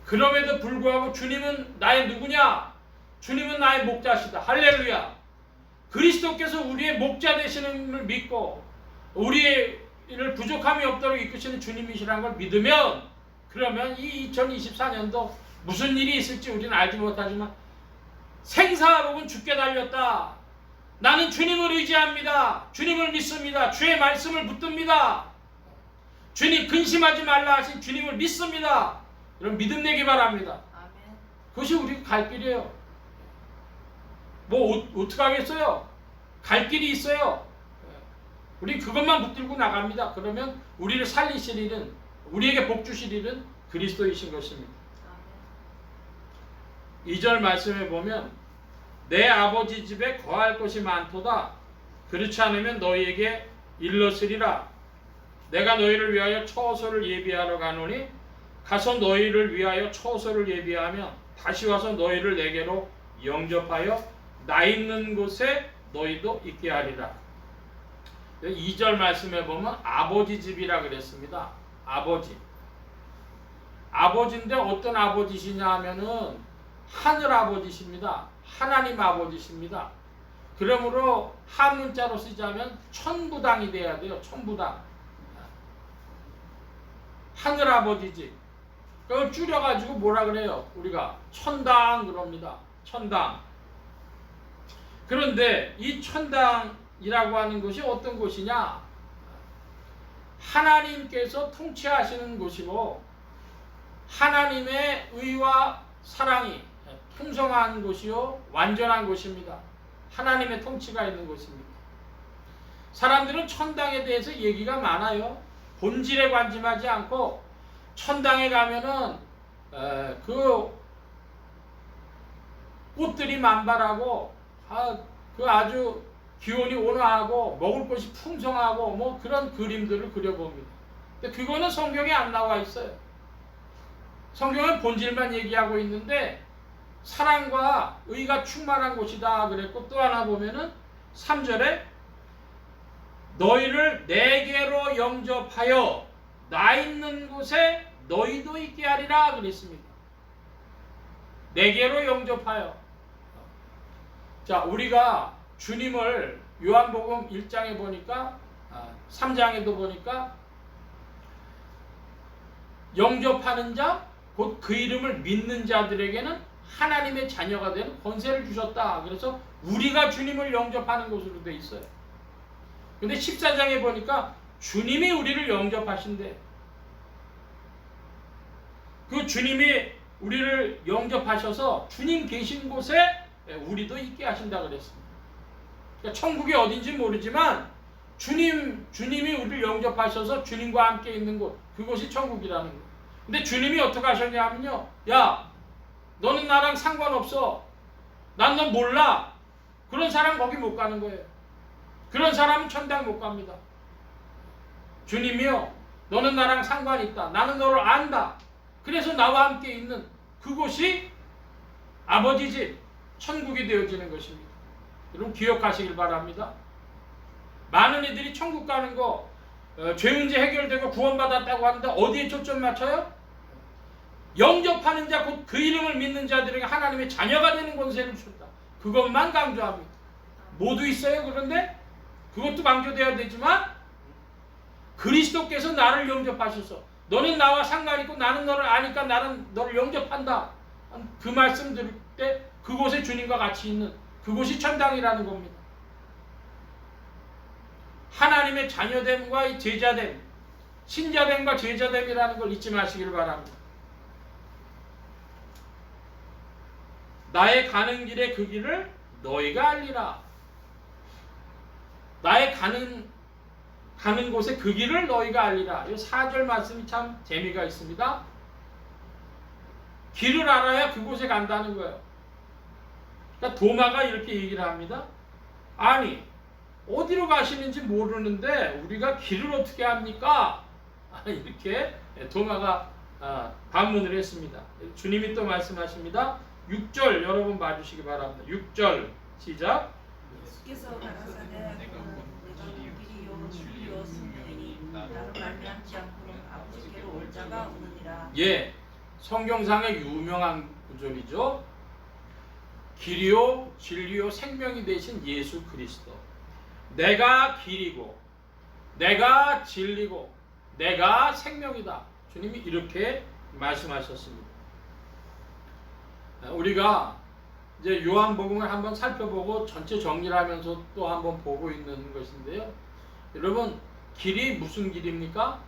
그럼에도 불구하고 주님은 나의 누구냐? 주님은 나의 목자시다. 할렐루야. 그리스도께서 우리의 목자 되시는 믿고 우리를 부족함이 없도록 이끄시는 주님이시라는 걸 믿으면, 그러면 이 2024년도 무슨 일이 있을지 우리는 알지 못하지만 생사록은 주께 달렸다. 나는 주님을 의지합니다. 주님을 믿습니다. 주의 말씀을 붙듭니다. 주님 근심하지 말라 하신 주님을 믿습니다. 이런 믿음 내기 바랍니다. 아멘. 그것이 우리 갈 길이에요. 뭐 어떻게 하겠어요? 갈 길이 있어요. 우리 그것만 붙들고 나갑니다. 그러면 우리를 살리실 일은, 우리에게 복 주실 일은 그리스도이신 것입니다. 아멘. 2절 말씀에 보면 내 아버지 집에 거할 것이 많도다. 그렇지 않으면 너희에게 일렀으리라. 내가 너희를 위하여 처소를 예비하러 가노니 가서 너희를 위하여 처소를 예비하면 다시 와서 너희를 내게로 영접하여 나 있는 곳에 너희도 있게 하리라. 2절 말씀에 보면 아버지 집이라 그랬습니다. 아버지. 아버지인데 어떤 아버지시냐 하면은 하늘 아버지십니다. 하나님 아버지십니다. 그러므로 한문자로 쓰자면 천부당이 돼야 돼요. 천부당. 하늘 아버지 집. 그걸 줄여가지고 뭐라 그래요? 우리가 천당 그럽니다. 천당. 그런데 이 천당이라고 하는 것이 어떤 곳이냐? 하나님께서 통치하시는 곳이고 하나님의 의와 사랑이 풍성한 곳이요 완전한 곳입니다. 하나님의 통치가 있는 곳입니다. 사람들은 천당에 대해서 얘기가 많아요. 본질에 관심하지 않고 천당에 가면은 그 꽃들이 만발하고 그 아주 기온이 온화하고 먹을 것이 풍성하고 뭐 그런 그림들을 그려봅니다. 근데 그거는 성경에 안 나와 있어요. 성경은 본질만 얘기하고 있는데 사랑과 의가 충만한 곳이다 그랬고, 또 하나 보면은 3절에 너희를 내게로 영접하여 나 있는 곳에 너희도 있게 하리라 그랬습니다. 내게로 영접하여. 자, 우리가 주님을 요한복음 1장에 보니까 3장에도 보니까 영접하는 자, 곧 그 이름을 믿는 자들에게는 하나님의 자녀가 되는 권세를 주셨다. 그래서 우리가 주님을 영접하는 곳으로 돼 있어요. 근데 14장에 보니까 주님이 우리를 영접하신대. 그 주님이 우리를 영접하셔서 주님 계신 곳에 우리도 있게 하신다 그랬습니다. 그러니까 천국이 어딘지 모르지만 주님이 우리를 영접하셔서 주님과 함께 있는 곳, 그곳이 천국이라는 거예요. 근데 주님이 어떻게 하셨냐 하면요, 야, 너는 나랑 상관없어. 난 너 몰라. 그런 사람 거기 못 가는 거예요. 그런 사람은 천당 못 갑니다. 주님이요, 너는 나랑 상관이 있다. 나는 너를 안다. 그래서 나와 함께 있는 그곳이 아버지 집, 천국이 되어지는 것입니다. 여러분 기억하시길 바랍니다. 많은 이들이 천국 가는 거, 죄 문제 해결되고 구원받았다고 하는데 어디에 초점 맞춰요? 영접하는 자, 곧 그 이름을 믿는 자들에게 하나님의 자녀가 되는 권세를 주셨다. 그것만 강조합니다. 모두 있어요. 그런데 그것도 강조되어야 되지만 그리스도께서 나를 영접하셔서 너는 나와 상관있고 나는 너를 아니까 나는 너를 영접한다. 그 말씀 들을 때 그곳에 주님과 같이 있는 그곳이 천당이라는 겁니다. 하나님의 자녀됨과 제자됨, 신자됨과 제자됨이라는 걸 잊지 마시길 바랍니다. 나의 가는 길의 그 길을 너희가 알리라. 나의 가는 곳의 그 길을 너희가 알리라. 이 4절 말씀이 참 재미가 있습니다. 길을 알아야 그곳에 간다는 거예요. 그러니까 도마가 이렇게 얘기를 합니다. 아니, 어디로 가시는지 모르는데 우리가 길을 어떻게 합니까? 이렇게 도마가 반문을 했습니다. 주님이 또 말씀하십니다. 6절 여러분 봐주시기 바랍니다. 6절 시작. 예수께서 가라사대 내가 길이요 진리요 생명이니 나로 말미암지 않고는 아버지께로 올 자가 없느니라. 예, 성경상의 유명한 구절이죠. 길이요 진리요 생명이 되신 예수 그리스도. 내가 길이고 내가 진리고 내가 생명이다. 주님이 이렇게 말씀하셨습니다. 우리가 이제 요한복음을 한번 살펴보고 전체 정리를 하면서 또 한번 보고 있는 것인데요. 여러분, 길이 무슨 길입니까?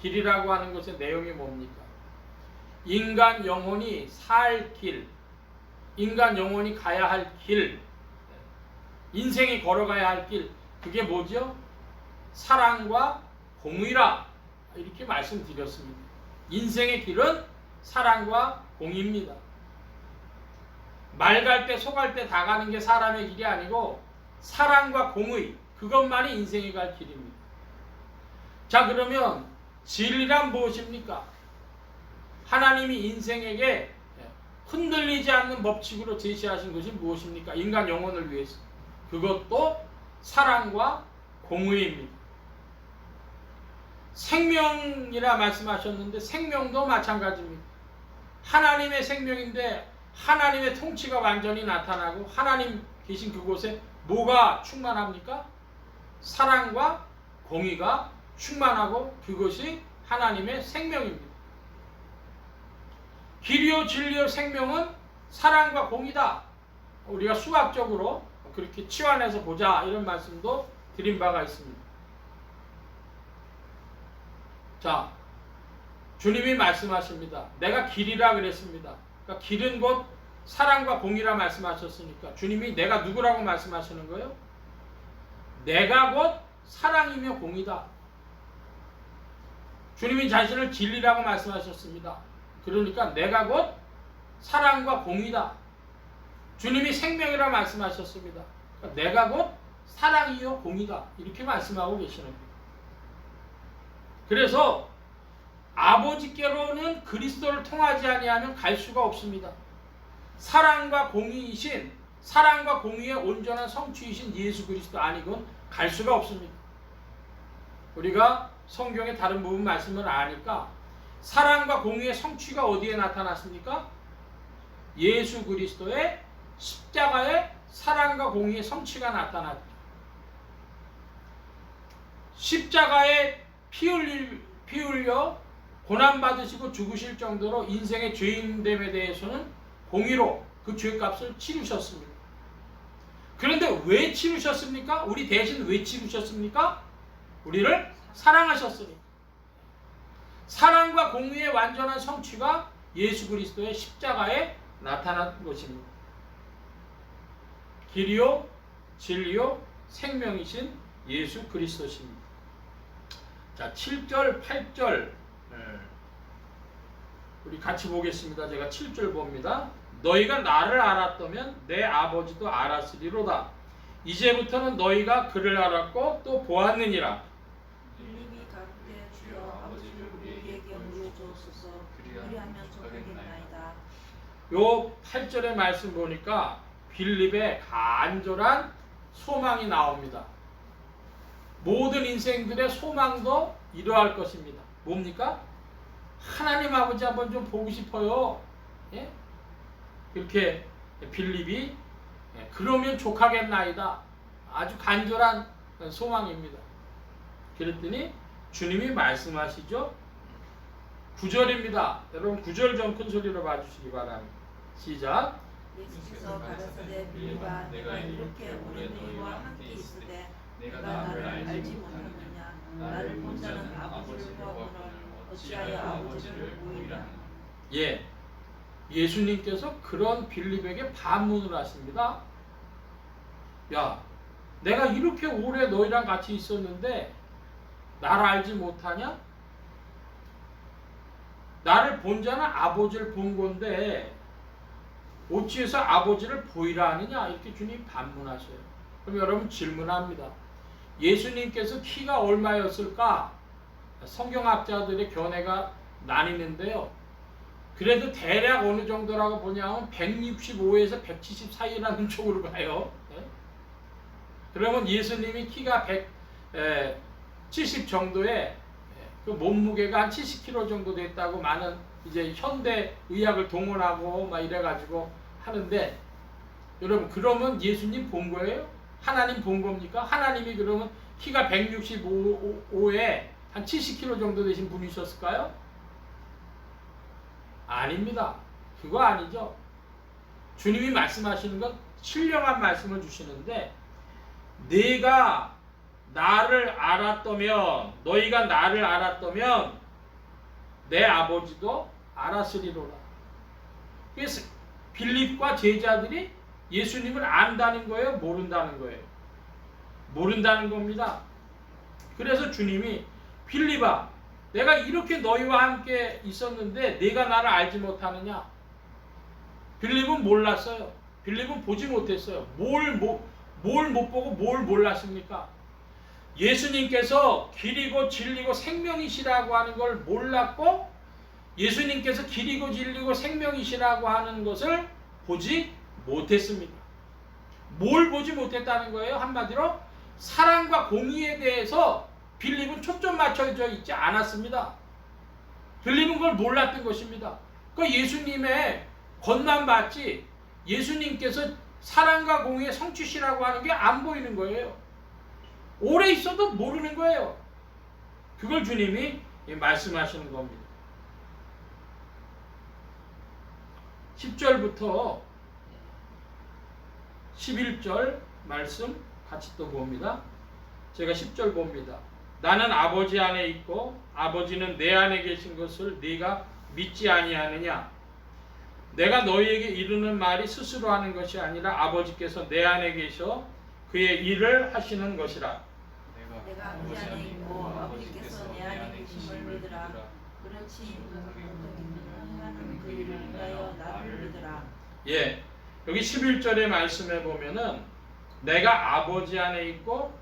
길이라고 하는 것의 내용이 뭡니까? 인간 영혼이 살 길, 인간 영혼이 가야 할 길, 인생이 걸어가야 할 길, 그게 뭐죠? 사랑과 공의라, 이렇게 말씀드렸습니다. 인생의 길은 사랑과 공의입니다. 말 갈 때 소 갈 때 다 가는 게 사람의 길이 아니고 사랑과 공의, 그것만이 인생이 갈 길입니다. 자, 그러면 진리란 무엇입니까? 하나님이 인생에게 흔들리지 않는 법칙으로 제시하신 것이 무엇입니까? 인간 영혼을 위해서. 그것도 사랑과 공의입니다. 생명이라 말씀하셨는데 생명도 마찬가지입니다. 하나님의 생명인데 하나님의 통치가 완전히 나타나고 하나님 계신 그곳에 뭐가 충만합니까? 사랑과 공의가 충만하고 그것이 하나님의 생명입니다. 길이요 진리요 생명은 사랑과 공의다. 우리가 수학적으로 그렇게 치환해서 보자, 이런 말씀도 드린 바가 있습니다. 자, 주님이 말씀하십니다. 내가 길이라 그랬습니다. 그러니까 길은 곧 사랑과 공의라 말씀하셨으니까 주님이 내가 누구라고 말씀하시는 거예요? 내가 곧 사랑이며 공의다. 주님이 자신을 진리라고 말씀하셨습니다. 그러니까 내가 곧 사랑과 공의다. 주님이 생명이라 말씀하셨습니다. 그러니까 내가 곧 사랑이요 공의다. 이렇게 말씀하고 계시는 거예요. 그래서 아버지께로는 그리스도를 통하지 아니하면 갈 수가 없습니다. 사랑과 공의이신, 사랑과 공의의 온전한 성취이신 예수 그리스도 아니고는 갈 수가 없습니다. 우리가 성경의 다른 부분 말씀을 아니까 사랑과 공의의 성취가 어디에 나타났습니까? 예수 그리스도의 십자가의 사랑과 공의의 성취가 나타났죠. 십자가에 피 흘려 고난받으시고 죽으실 정도로 인생의 죄인됨에 대해서는 공의로 그 죄값을 치르셨습니다. 그런데 왜 치르셨습니까? 우리 대신 왜 치르셨습니까? 우리를 사랑하셨으니까. 사랑과 공의의 완전한 성취가 예수 그리스도의 십자가에 나타난 것입니다. 길이요 진리요 생명이신 예수 그리스도십니다. 자, 7절 8절 우리 같이 보겠습니다. 제가 7절 봅니다. 너희가 나를 알았다면 내 아버지도 알았으리로다. 이제부터는 너희가 그를 알았고 또 보았느니라. 빌립이 가로되 주여 아버지를 우리에게 보여주옵소서. 그리하면 좋겠나이다. 요 8절의 말씀 보니까 빌립의 간절한 소망이 나옵니다. 모든 인생들의 소망도 이러할 것입니다. 뭡니까? 하나님 아버지 한번 좀 보고 싶어요. 예? 이렇게 빌립이 그러면 족하겠나이다. 아주 간절한 소망입니다. 그랬더니 주님이 말씀하시죠. 9절입니다. 여러분 9절 좀 큰 소리로 봐주시기 바랍니다. 시작. 예수께서 가라사대 빌립아 내가 이렇게 오래 너희와 함께 있으되 내가 나를 알지 못하느냐. 나를 본 자는 아버지를 보았거늘 어찌하여 아버지를 보이라. 예, 예수님께서 그런 빌립에게 반문을 하십니다. 야, 내가 이렇게 오래 너희랑 같이 있었는데 나를 알지 못하냐? 나를 본 자는 아버지를 본 건데 어찌해서 아버지를 보이라 하느냐? 이렇게 주님 반문하셔요. 그럼 여러분 질문합니다. 예수님께서 키가 얼마였을까? 성경학자들의 견해가 나뉘는데요. 그래도 대략 어느 정도라고 보냐면 165에서 170 사이라는 쪽으로 가요. 그러면 예수님이 키가 170 정도에 그 몸무게가 한 70kg 정도 됐다고 많은 이제 현대 의학을 동원하고 막 이래가지고 하는데 여러분 그러면 예수님 본 거예요? 하나님 본 겁니까? 하나님이 그러면 키가 165에 한 70kg 정도 되신 분이셨을까요? 아닙니다. 그거 아니죠. 주님이 말씀하시는 건 신령한 말씀을 주시는데 내가 나를 알았다면 너희가 나를 알았다면 내 아버지도 알았으리로라. 그래서 빌립과 제자들이 예수님을 안다는 거예요? 모른다는 거예요? 모른다는 겁니다. 그래서 주님이 빌립아 내가 이렇게 너희와 함께 있었는데 네가 나를 알지 못하느냐? 빌립은 몰랐어요. 빌립은 보지 못했어요. 뭘 못 보고 뭘 몰랐습니까? 예수님께서 길이고 진리고 생명이시라고 하는 걸 몰랐고 예수님께서 길이고 진리고 생명이시라고 하는 것을 보지 못했습니다. 뭘 보지 못했다는 거예요? 한마디로 사랑과 공의에 대해서 빌립은 초점 맞춰져 있지 않았습니다. 빌립은 그걸 몰랐던 것입니다. 그 예수님의 겉만 봤지 예수님께서 사랑과 공의의 성취시라고 하는 게 안 보이는 거예요. 오래 있어도 모르는 거예요. 그걸 주님이 말씀하시는 겁니다. 10절부터 11절 말씀 같이 또 봅니다. 제가 10절 봅니다. 나는 아버지 안에 있고 아버지는 내 안에 계신 것을 네가 믿지 아니하느냐? 내가 너희에게 이르는 말이 스스로 하는 것이 아니라 아버지께서 내 안에 계셔 그의 일을 하시는 것이라. 내가 아버지 안에 있고 아버지께서 내 안에 계심을 믿으라. 그렇지 하는 그 일을 위하여 나를 믿으라. 예, 여기 11절의 말씀에 보면은 내가 아버지 안에 있고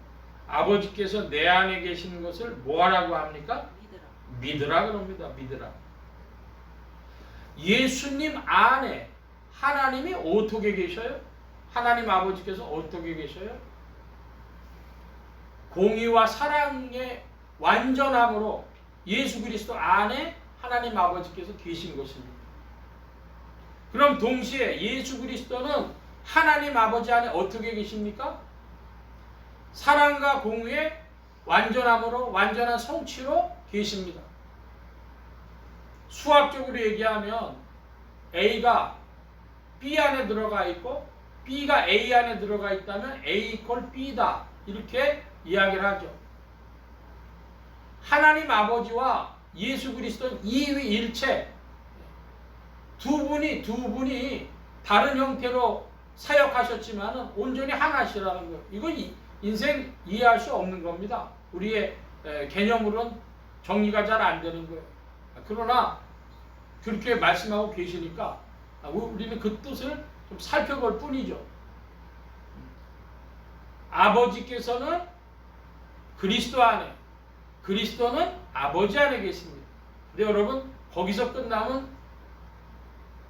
아버지께서 내 안에 계시는 것을 뭐하라고 합니까? 믿으라 그럽니다. 믿으라. 예수님 안에 하나님이 어떻게 계셔요? 하나님 아버지께서 어떻게 계셔요? 공의와 사랑의 완전함으로 예수 그리스도 안에 하나님 아버지께서 계신 것입니다. 그럼 동시에 예수 그리스도는 하나님 아버지 안에 어떻게 계십니까? 사랑과 공의의 완전함으로 완전한 성취로 계십니다. 수학적으로 얘기하면 A가 B 안에 들어가 있고 B가 A 안에 들어가 있다면 A 이퀄 B다 이렇게 이야기를 하죠. 하나님 아버지와 예수 그리스도는 이위일체 두 분이 다른 형태로 사역하셨지만 온전히 하나시라는 거예요. 이건 인생 이해할 수 없는 겁니다. 우리의 개념으로는 정리가 잘 안 되는 거예요. 그러나 그렇게 말씀하고 계시니까 우리는 그 뜻을 좀 살펴볼 뿐이죠. 아버지께서는 그리스도 안에, 그리스도는 아버지 안에 계십니다. 근데 여러분 거기서 끝나면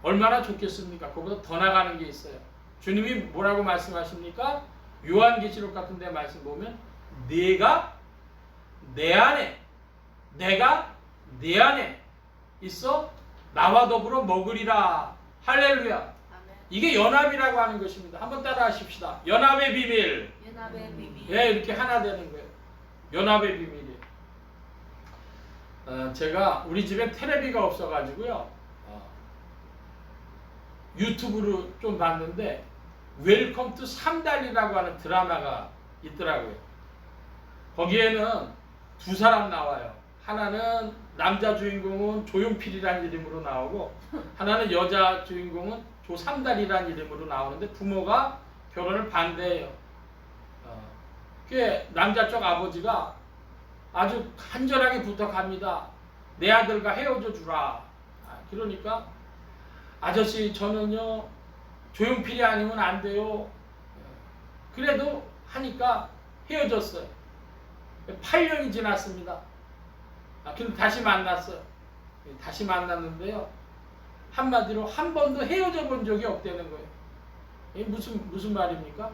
얼마나 좋겠습니까? 그보다 더 나가는 게 있어요. 주님이 뭐라고 말씀하십니까? 요한계시록 같은 데 말씀 보면 네가 내 안에, 내가 네 안에 있어 나와 더불어 먹으리라. 할렐루야. 아멘. 이게 연합이라고 하는 것입니다. 한번 따라 하십시다. 연합의 비밀. 연합의 비밀. 예, 이렇게 하나 되는 거예요. 연합의 비밀이에요. 제가 우리 집에 텔레비가 없어가지고요. 유튜브로 좀 봤는데 웰컴 투 삼달이라고 하는 드라마가 있더라고요. 거기에는 두 사람 나와요. 하나는 남자 주인공은 조용필이라는 이름으로 나오고 하나는 여자 주인공은 조삼달이라는 이름으로 나오는데 부모가 결혼을 반대해요. 그 남자 쪽 아버지가 아주 간절하게 부탁합니다. 내 아들과 헤어져 주라. 그러니까 아저씨 저는요 조용필이 아니면 안 돼요. 그래도 하니까 헤어졌어요. 8년이 지났습니다. 그럼 다시 만났어요. 다시 만났는데요. 한마디로 한 번도 헤어져 본 적이 없다는 거예요. 이게 무슨 말입니까?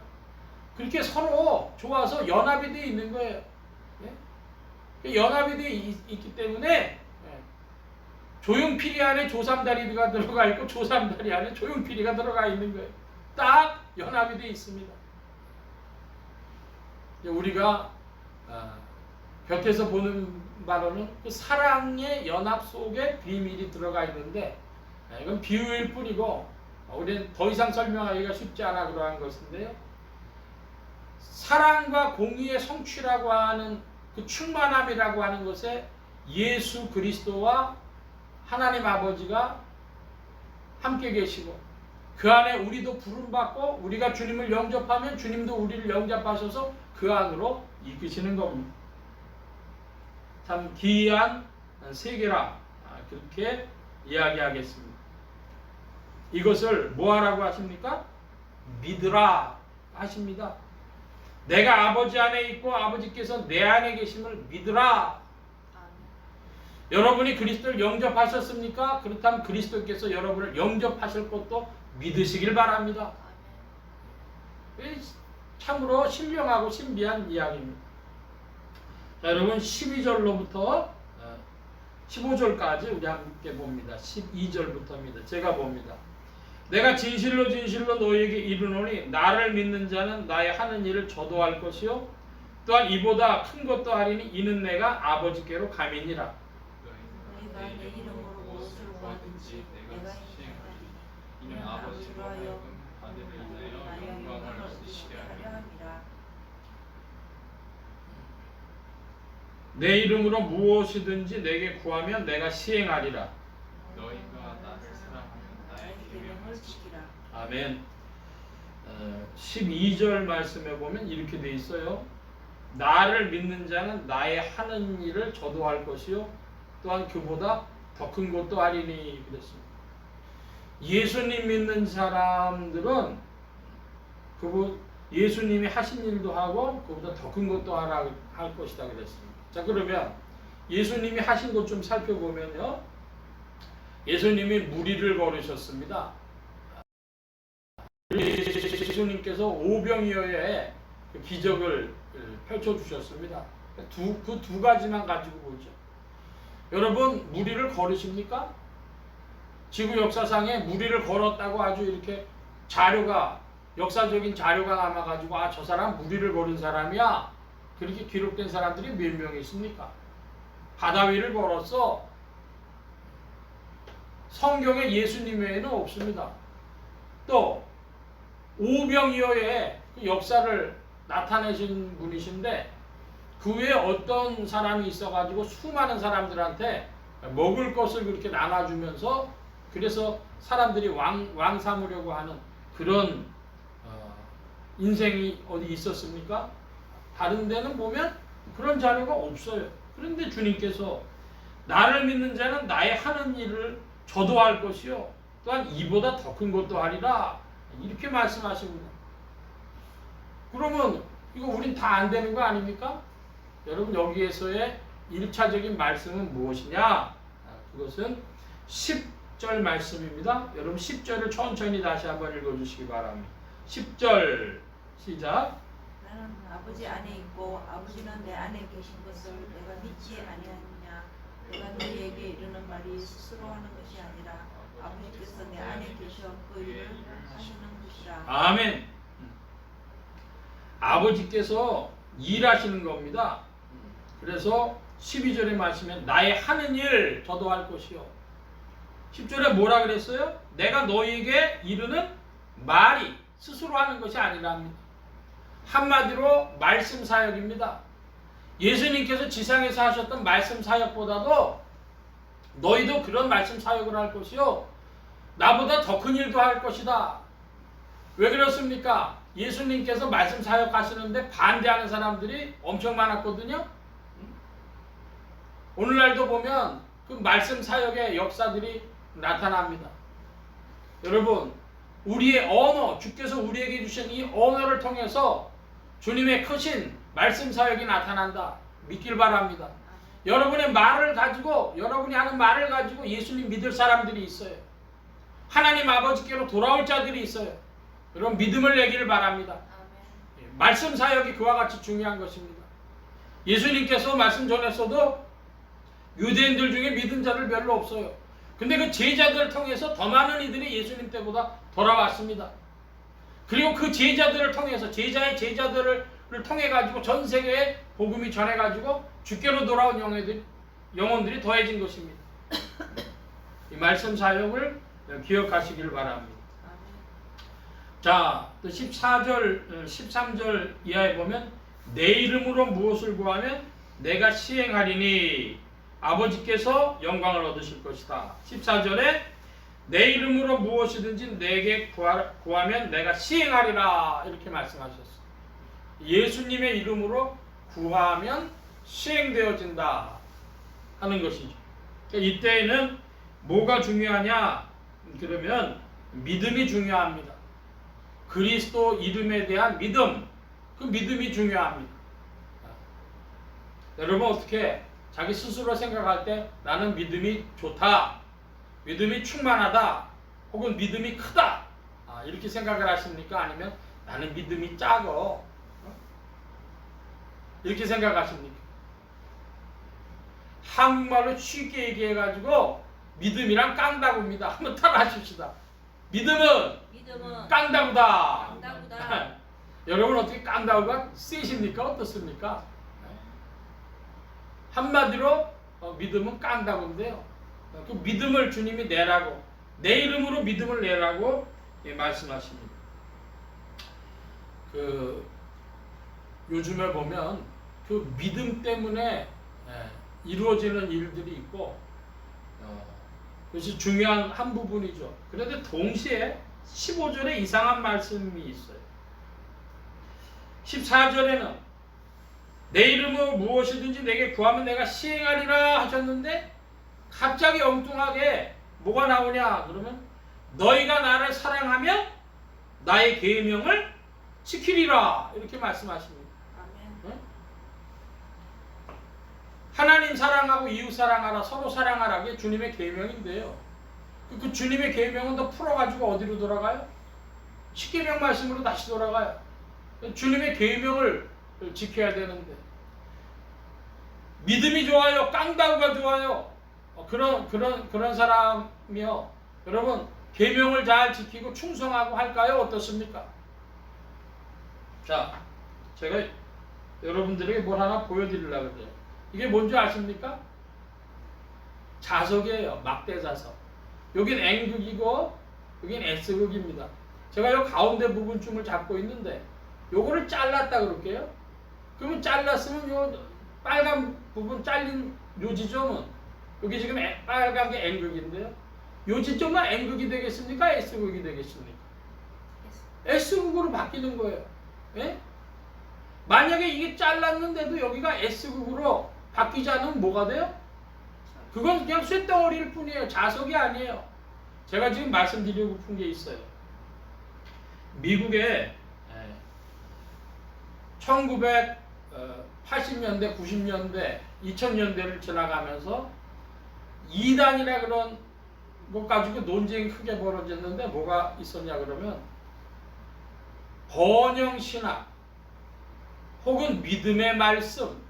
그렇게 서로 좋아서 연합이 되어 있는 거예요. 연합이 되어 있기 때문에 조용필이 안에 조삼다리가 들어가 있고 조삼다리 안에 조용필이가 들어가 있는 거예요. 딱 연합이 되어 있습니다. 우리가 곁에서 보는 바로는 그 사랑의 연합 속에 비밀이 들어가 있는데, 이건 비유일 뿐이고 우리는 더 이상 설명하기가 쉽지 않아 그러한 것인데요. 사랑과 공의의 성취라고 하는 그 충만함이라고 하는 것에 예수 그리스도와 하나님 아버지가 함께 계시고, 그 안에 우리도 부름받고 우리가 주님을 영접하면 주님도 우리를 영접하셔서 그 안으로 이끄시는 겁니다. 참 기이한 세계라, 그렇게 이야기하겠습니다. 이것을 뭐하라고 하십니까? 믿으라 하십니다. 내가 아버지 안에 있고 아버지께서 내 안에 계심을 믿으라. 여러분이 그리스도를 영접하셨습니까? 그렇다면 그리스도께서 여러분을 영접하실 것도 믿으시길 바랍니다. 참으로 신령하고 신비한 이야기입니다. 자, 여러분 12절로부터 15절까지 우리 함께 봅니다. 12절부터입니다. 제가 봅니다. 내가 진실로 진실로 너희에게 이르노니 나를 믿는 자는 나의 하는 일을 저도 할 것이요 또한 이보다 큰 것도 하리니 이는 내가 아버지께로 감이니라. 너희가 내 이름으로 무엇을 구하든지 내가 행하리니 이는 아버지로 하여금 받음을 인하여 영광을 얻으시게 하려 함이라. 내 이름으로 무엇이든지 내게 구하면 내가 시행하리라. 너희가 나를 사랑하면 나의 계명을 지키라. 아멘. 12절 말씀에 보면 이렇게 돼 있어요. 나를 믿는 자는 나의 하는 일을 저도 할 것이요 또한 그보다 더 큰 것도 하리니 그랬습니다. 예수님 믿는 사람들은 예수님이 하신 일도 하고 그보다 더 큰 것도 할 것이다 그랬습니다. 자, 그러면 예수님이 하신 것 좀 살펴보면요. 예수님이 무리를 걸으셨습니다. 예수님께서 오병이어의 그 기적을 펼쳐주셨습니다. 그 두 가지만 가지고 보죠. 여러분, 무리를 걸으십니까? 지구 역사상에 무리를 걸었다고 아주 이렇게 역사적인 자료가 남아가지고 저 사람 무리를 걸은 사람이야, 그렇게 기록된 사람들이 몇 명이 있습니까? 바다 위를 걸었어. 성경에 예수님 외에는 없습니다. 또 오병이어의 그 역사를 나타내신 분이신데 그 외에 어떤 사람이 있어가지고 수많은 사람들한테 먹을 것을 그렇게 나눠주면서 그래서 사람들이 왕 삼으려고 하는 그런 인생이 어디 있었습니까? 다른 데는 보면 그런 자료가 없어요. 그런데 주님께서 나를 믿는 자는 나의 하는 일을 저도 할 것이요 또한 이보다 더 큰 것도 하리라, 이렇게 말씀하십니다. 그러면 이거 우린 다 안 되는 거 아닙니까? 여러분, 여기에서의 1차적인 말씀은 무엇이냐? 그것은 10절 말씀입니다. 여러분 10절을 천천히 다시 한번 읽어주시기 바랍니다. 10절 시작. 나는 아버지 안에 있고 아버지는 내 안에 계신 것을 내가 믿지 아니하느냐. 내가 너희에게 이르는 말이 스스로 하는 것이 아니라 아버지께서 내 안에 계셔 그 일을 하시는 것이라. 아멘. 아버지께서 일하시는 겁니다. 그래서 12절에 말씀에 나의 하는 일 저도 할 것이요. 10절에 뭐라 그랬어요? 내가 너희에게 이르는 말이 스스로 하는 것이 아니라 합니다. 한마디로 말씀 사역입니다. 예수님께서 지상에서 하셨던 말씀 사역보다도 너희도 그런 말씀 사역을 할 것이요 나보다 더 큰 일도 할 것이다. 왜 그렇습니까? 예수님께서 말씀 사역하시는데 반대하는 사람들이 엄청 많았거든요. 오늘날도 보면 그 말씀 사역의 역사들이 나타납니다. 여러분, 우리의 언어, 주께서 우리에게 주신 이 언어를 통해서 주님의 크신 말씀 사역이 나타난다. 믿길 바랍니다. 여러분의 말을 가지고, 여러분이 하는 말을 가지고 예수님 믿을 사람들이 있어요. 하나님 아버지께로 돌아올 자들이 있어요. 여러분, 믿음을 내기를 바랍니다. 말씀 사역이 그와 같이 중요한 것입니다. 예수님께서 말씀 전했어도 유대인들 중에 믿은 자들 별로 없어요. 근데 그 제자들을 통해서 더 많은 이들이 예수님 때보다 돌아왔습니다. 그리고 그 제자들을 통해서 제자의 제자들을 통해 가지고 전 세계에 복음이 전해 가지고 주께로 돌아온 영혼들이 더해진 것입니다. 이 말씀 사역을 기억하시길 바랍니다. 아멘. 자, 또 14절, 13절 이하에 보면 내 이름으로 무엇을 구하면 내가 시행하리니 아버지께서 영광을 얻으실 것이다. 14절에 내 이름으로 무엇이든지 내게 구하면 내가 시행하리라 이렇게 말씀하셨어요. 예수님의 이름으로 구하면 시행되어진다 하는 것이죠. 이때에는 뭐가 중요하냐? 그러면 믿음이 중요합니다. 그리스도 이름에 대한 믿음, 그 믿음이 중요합니다. 여러분 어떻게 자기 스스로 생각할 때 나는 믿음이 좋다, 믿음이 충만하다, 혹은 믿음이 크다 이렇게 생각을 하십니까? 아니면 나는 믿음이 작어 이렇게 생각하십니까? 한국말로 쉽게 얘기해가지고 믿음이랑 깡다구입니다. 한번 따라하십시다. 믿음은 깡다구다. 깡다구다. 여러분 어떻게 깡다구가 세십니까? 어떻습니까? 한마디로 믿음은 깡다구인데요. 그 믿음을 주님이 내라고, 내 이름으로 믿음을 내라고 말씀하십니다. 요즘에 보면 그 믿음 때문에 이루어지는 일들이 있고 그것이 중요한 한 부분이죠. 그런데 동시에 15절에 이상한 말씀이 있어요. 14절에는 내 이름으로 무엇이든지 내게 구하면 내가 시행하리라 하셨는데 갑자기 엉뚱하게 뭐가 나오냐 그러면 너희가 나를 사랑하면 나의 계명을 지키리라 이렇게 말씀하십니다. 아멘. 하나님 사랑하고 이웃 사랑하라, 서로 사랑하라, 그게 주님의 계명인데요. 그 주님의 계명은 더 풀어가지고 어디로 돌아가요? 십계명 말씀으로 다시 돌아가요. 주님의 계명을 지켜야 되는데 믿음이 좋아요, 깡다구가 좋아요. 그런 사람이요. 여러분 계명을 잘 지키고 충성하고 할까요? 어떻습니까? 자, 제가 여러분들에게 뭘 하나 보여드리려고 그래요. 이게 뭔지 아십니까? 자석이에요. 막대 자석. 여긴 N극이고 여긴 S극입니다. 제가 이 가운데 부분쯤을 잡고 있는데 요거를 잘랐다 그럴게요. 그러면 잘랐으면 요 빨간 부분 잘린 요 지점은 여기 지금 빨간 게 N극인데요. 요 지점은 N극이 되겠습니까? S극이 되겠습니까? S극으로 바뀌는 거예요. 예? 만약에 이게 잘랐는데도 여기가 S극으로 바뀌지 않으면 뭐가 돼요? 그건 그냥 쇳덩어리일 뿐이에요. 자석이 아니에요. 제가 지금 말씀드리고 싶은 게 있어요. 미국에 1980년대, 90년대, 2000년대를 지나가면서 이단이라 그런 것 가지고 논쟁이 크게 벌어졌는데 뭐가 있었냐 그러면 번영신학 혹은 믿음의 말씀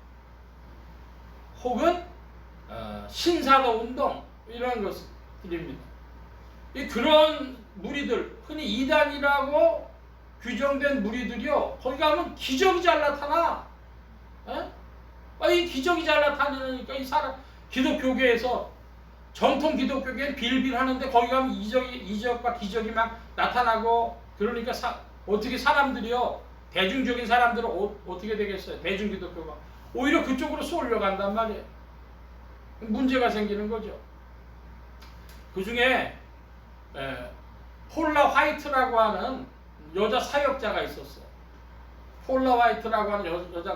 혹은 신사도 운동 이런 것들입니다. 그런 무리들, 흔히 이단이라고 규정된 무리들이요, 거기 가면 기적이 잘 나타나. 이 기적이 잘 나타나니까 이 사람 기독교계에서 정통 기독교계는 빌빌하는데 거기 가면 이적과 기적이 막 나타나고 그러니까 어떻게 사람들이요, 대중적인 사람들은 어떻게 되겠어요? 대중기독교가 오히려 그쪽으로 쏠려간단 말이에요. 문제가 생기는 거죠. 그 중에 폴라 화이트라고 하는 여자 사역자가 있었어요. 폴라 화이트라고 하는 여자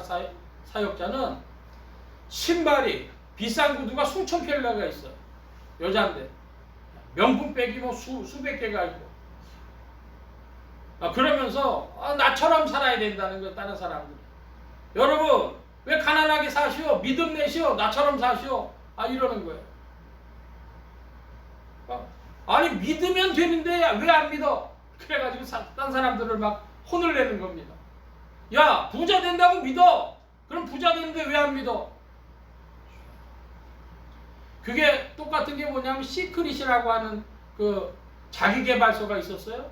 사역자는 신발이 비싼 구두가 수천 켤레가 있어요. 여자인데 명품백이 뭐 수백 개가 있고 그러면서 나처럼 살아야 된다는 거예요. 다른 사람들이. 여러분 왜 가난하게 사시오? 믿음 내시오? 나처럼 사시오? 이러는 거예요. 아니 믿으면 되는데 왜 안 믿어? 그래가지고 딴 사람들을 막 혼을 내는 겁니다. 야 부자 된다고 믿어. 그럼 부자 되는데 왜 안 믿어? 그게 똑같은 게 뭐냐면 시크릿이라고 하는 그 자기개발서가 있었어요.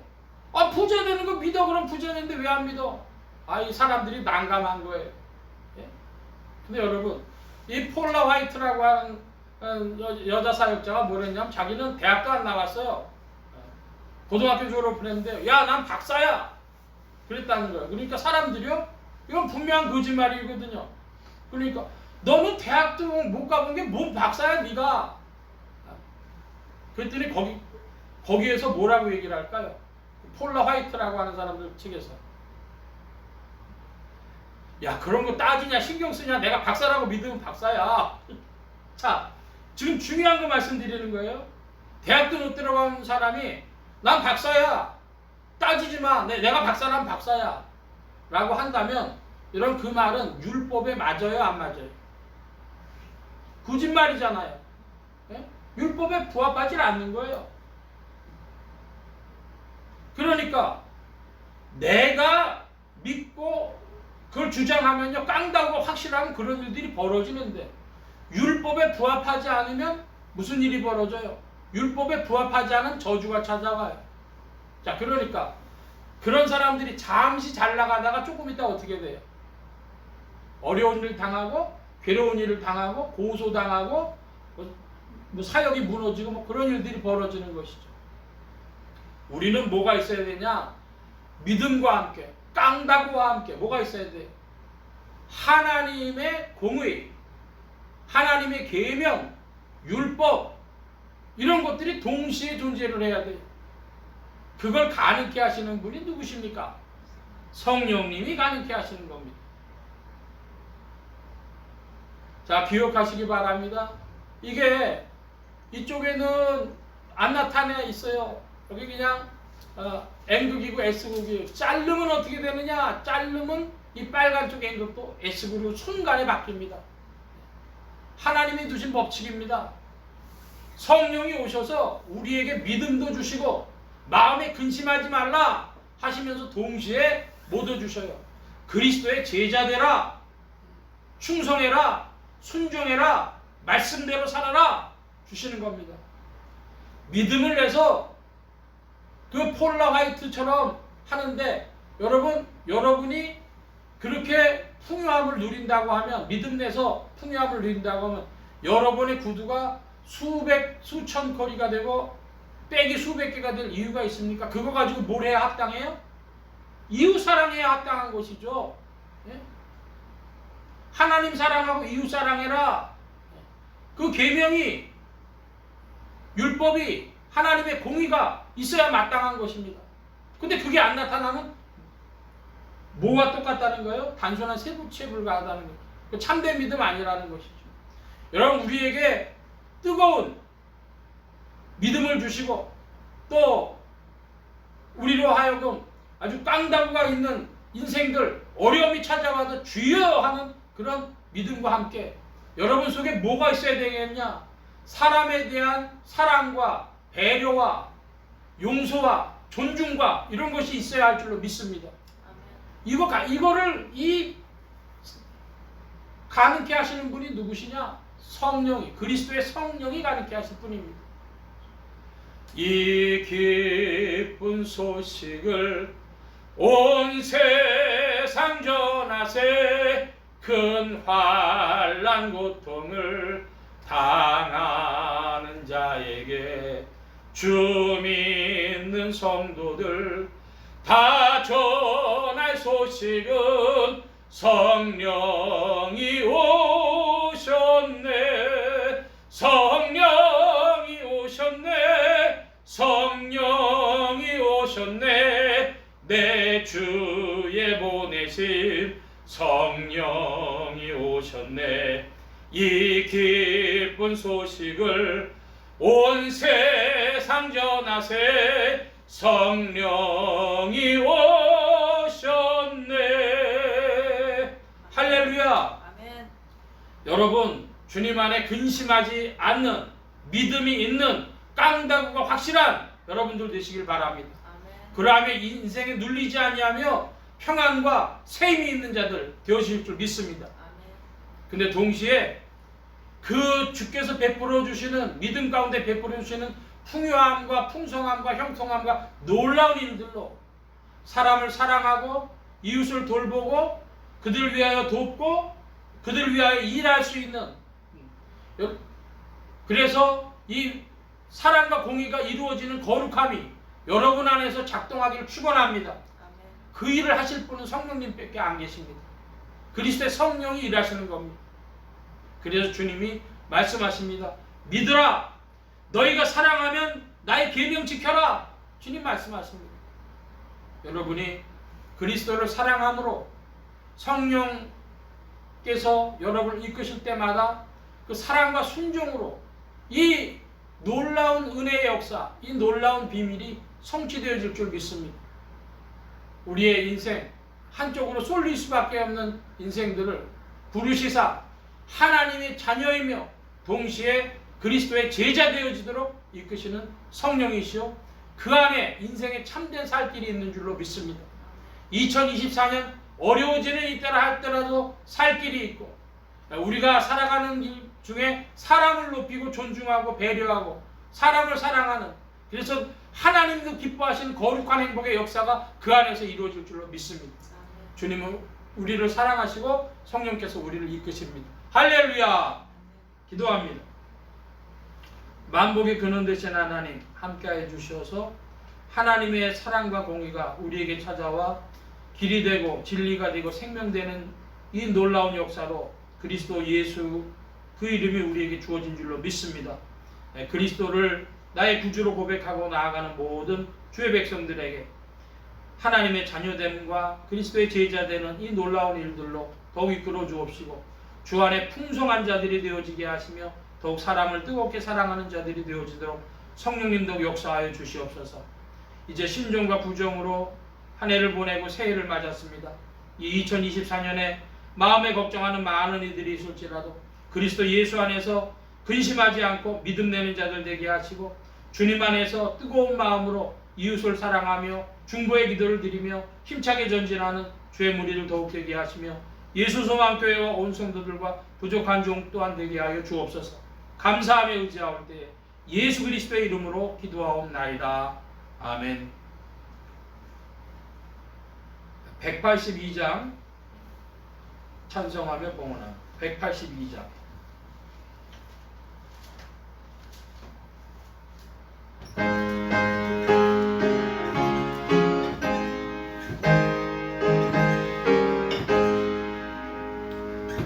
아, 부자 되는 거 믿어. 그럼 부자 되는데 왜 안 믿어? 아, 이 사람들이 난감한 거예요. 예? 근데 여러분, 이 폴라 화이트라고 하는 여자 사역자가 뭐랬냐면 자기는 대학도 안 나왔어요. 고등학교 졸업을 했는데 야, 난 박사야. 그랬다는 거예요. 그러니까 사람들이요, 이건 분명한 거짓말이거든요. 그러니까 너는 대학도 못 가본 게 뭔 박사야 네가. 그랬더니 거기에서 뭐라고 얘기를 할까요? 폴라 화이트라고 하는 사람들 측에서 야, 그런 거 따지냐 신경 쓰냐, 내가 박사라고 믿으면 박사야. 자, 지금 중요한 거 말씀드리는 거예요. 대학도 못 들어간 사람이 난 박사야, 따지지 마, 내가 박사라면 박사야 라고 한다면 이런 그 말은 율법에 맞아요 안 맞아요? 거짓말이잖아요. 예? 율법에 부합하지 않는 거예요. 그러니까 내가 믿고 그걸 주장하면요, 깡다고 확실한 그런 일들이 벌어지는데 율법에 부합하지 않으면 무슨 일이 벌어져요? 율법에 부합하지 않은 저주가 찾아와요. 자, 그러니까 그런 사람들이 잠시 잘 나가다가 조금 있다 어떻게 돼요? 어려운 일 당하고 괴로운 일을 당하고 고소당하고 뭐 사역이 무너지고 뭐 그런 일들이 벌어지는 것이죠. 우리는 뭐가 있어야 되냐? 믿음과 함께, 깡다구와 함께 뭐가 있어야 돼요? 하나님의 공의, 하나님의 계명, 율법, 이런 것들이 동시에 존재를 해야 돼요. 그걸 가능케 하시는 분이 누구십니까? 성령님이 가능케 하시는 겁니다. 자, 기억하시기 바랍니다. 이게 이쪽에는 안 나타내 있어요. 여기 그냥 N극이고 S극이에요. 자르면 어떻게 되느냐? 자르면 이 빨간 쪽 N극도 S극으로 순간에 바뀝니다. 하나님이 두신 법칙입니다. 성령이 오셔서 우리에게 믿음도 주시고 마음에 근심하지 말라 하시면서 동시에 뭐도 주셔요. 그리스도의 제자 되라, 충성해라, 순종해라, 말씀대로 살아라 주시는 겁니다. 믿음을 내서 그 폴라 화이트처럼 하는데 여러분이 그렇게 풍요함을 누린다고 하면, 믿음 내서 풍요함을 누린다고 하면 여러분의 구두가 수천 거리가 되고 백이 수백 개가 될 이유가 있습니까? 그거 가지고 뭘 해야 합당해요? 이웃 사랑해야 합당한 것이죠. 예? 하나님 사랑하고 이웃 사랑해라. 그 계명이, 율법이, 하나님의 공의가 있어야 마땅한 것입니다. 근데 그게 안 나타나면 뭐가 똑같다는 거예요? 단순한 세부치에 불과하다는 거예요. 참된 믿음 아니라는 것이죠. 여러분, 우리에게 뜨거운 믿음을 주시고 또 우리로 하여금 아주 깡다구가 있는 인생들, 어려움이 찾아와도 주여 하는 그런 믿음과 함께 여러분 속에 뭐가 있어야 되겠냐? 사람에 대한 사랑과 배려와 용서와 존중과 이런 것이 있어야 할 줄로 믿습니다. 이거를 가능케 하시는 분이 누구시냐? 성령이, 그리스도의 성령이 가능케 하실 분입니다. 이 기쁜 소식을 온 세상 전하세, 큰 환난 고통을 당하는 자에게 주 믿는 성도들 다 전할 소식은 성령이 오셨네, 성령이 오셨네, 성령이 오셨네, 내 주에 보내신 성령이 오셨네. 이 기쁜 소식을 온 세상 전하세, 성령이 오셨네. 할렐루야. 아멘. 여러분, 주님 안에 근심하지 않는, 믿음이 있는, 깡다구가 확실한 여러분들 되시길 바랍니다. 아멘. 그러하면 인생에 눌리지 아니하며 평안과 셈이 있는 자들 되어질 줄 믿습니다. 아멘. 근데 동시에 그 주께서 베풀어 주시는, 믿음 가운데 베풀어 주시는 풍요함과 풍성함과 형통함과 놀라운 일들로 사람을 사랑하고 이웃을 돌보고 그들을 위하여 돕고 그들을 위하여 일할 수 있는, 그래서 이 사랑과 공의가 이루어지는 거룩함이 여러분 안에서 작동하기를 축원합니다. 그 일을 하실 분은 성령님밖에 안 계십니다. 그리스도의 성령이 일하시는 겁니다. 그래서 주님이 말씀하십니다. 믿으라, 너희가 사랑하면 나의 계명 지켜라. 주님 말씀하십니다. 여러분이 그리스도를 사랑함으로 성령께서 여러분을 이끄실 때마다 그 사랑과 순종으로 이 놀라운 은혜의 역사, 이 놀라운 비밀이 성취되어질 줄 믿습니다. 우리의 인생, 한쪽으로 쏠릴 수밖에 없는 인생들을 부르시사 하나님의 자녀이며 동시에 그리스도의 제자 되어지도록 이끄시는 성령이시오, 그 안에 인생의 참된 살 길이 있는 줄로 믿습니다. 2024년 어려워지는 이때라 할때라도 살 길이 있고, 우리가 살아가는 길 중에 사람을 높이고 존중하고 배려하고 사람을 사랑하는, 그래서 하나님도 기뻐하시는 거룩한 행복의 역사가 그 안에서 이루어질 줄로 믿습니다. 주님은 우리를 사랑하시고 성령께서 우리를 이끄십니다. 할렐루야! 기도합니다. 만복의 근원 되신 하나님, 함께해 주셔서 하나님의 사랑과 공의가 우리에게 찾아와 길이 되고 진리가 되고 생명되는 이 놀라운 역사로 그리스도 예수 그 이름이 우리에게 주어진 줄로 믿습니다. 그리스도를 나의 구주로 고백하고 나아가는 모든 주의 백성들에게 하나님의 자녀됨과 그리스도의 제자되는 이 놀라운 일들로 더욱 이끌어 주옵시고 주 안에 풍성한 자들이 되어지게 하시며 더욱 사람을 뜨겁게 사랑하는 자들이 되어지도록 성령님도 역사하여 주시옵소서. 이제 신정과 부정으로 한 해를 보내고 새해를 맞았습니다. 이 2024년에 마음에 걱정하는 많은 이들이 있을지라도 그리스도 예수 안에서 근심하지 않고 믿음 내는 자들 되게 하시고 주님 안에서 뜨거운 마음으로 이웃을 사랑하며 중보의 기도를 드리며 힘차게 전진하는 주의 무리를 더욱 되게 하시며 예수 소망교회와 온 성도들과 부족한 종 또한 되게 하여 주옵소서. 감사하며 의지하올 때에 예수 그리스도의 이름으로 기도하옵나이다. 아멘. 182장 찬송하며 봉헌합니다. 182장.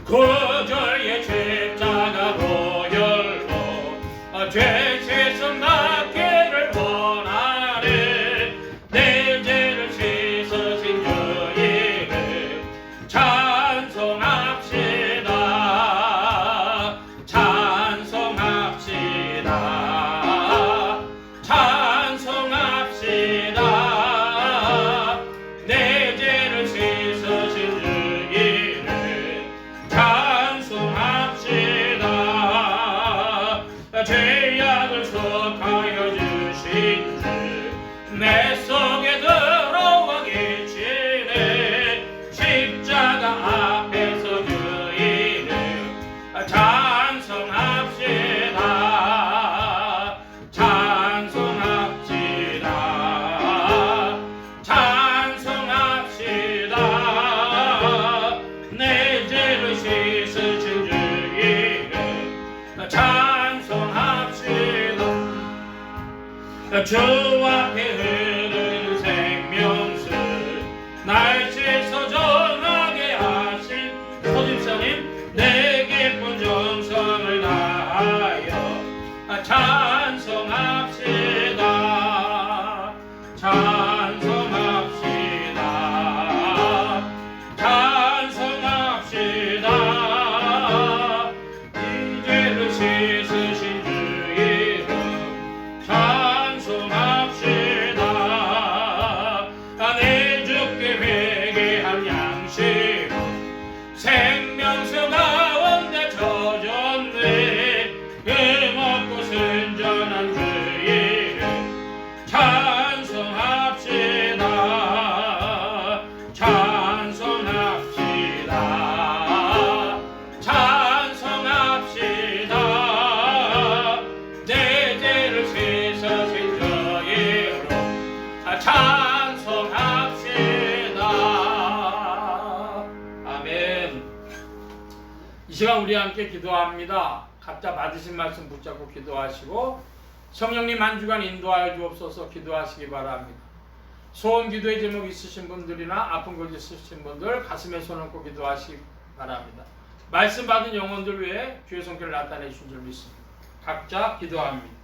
거저의 죄자가 보혈로 죄에서 낫기를 원하네. 내 죄를 씻으신 주님을 찬송합시다. 찬송합시다. 찬송합시다. 내 죄를 씻으신 주님을 찬송합시다. 죄악을 속하여 주신 주 내 속에 들어와 계시네. 십자가 앞에서 그 이름 찬송합시다. 찬송합시다. 찬송합시다. 내 죄를 씻으신 주 이름 찬송합시다. 주 앞에 흐르는 생명수 날씨에서 전하게 하신 소집사님 내 기쁜 정성을 다하여 찬송합시다. 찬송합시다. 찬송합시다. 이 죄를 씻으신 주 이름 찬송합시다. 시간 우리 함께 기도합니다. 각자 받으신 말씀 붙잡고 기도하시고 성령님 한 주간 인도하여 주옵소서. 기도하시기 바랍니다. 소원 기도의 제목 있으신 분들이나 아픈 것 있으신 분들 가슴에 손 얹고 기도하시기 바랍니다. 말씀 받은 영혼들 위해 주의 손길을 나타내 주신 줄 믿습니다. 각자 기도합니다.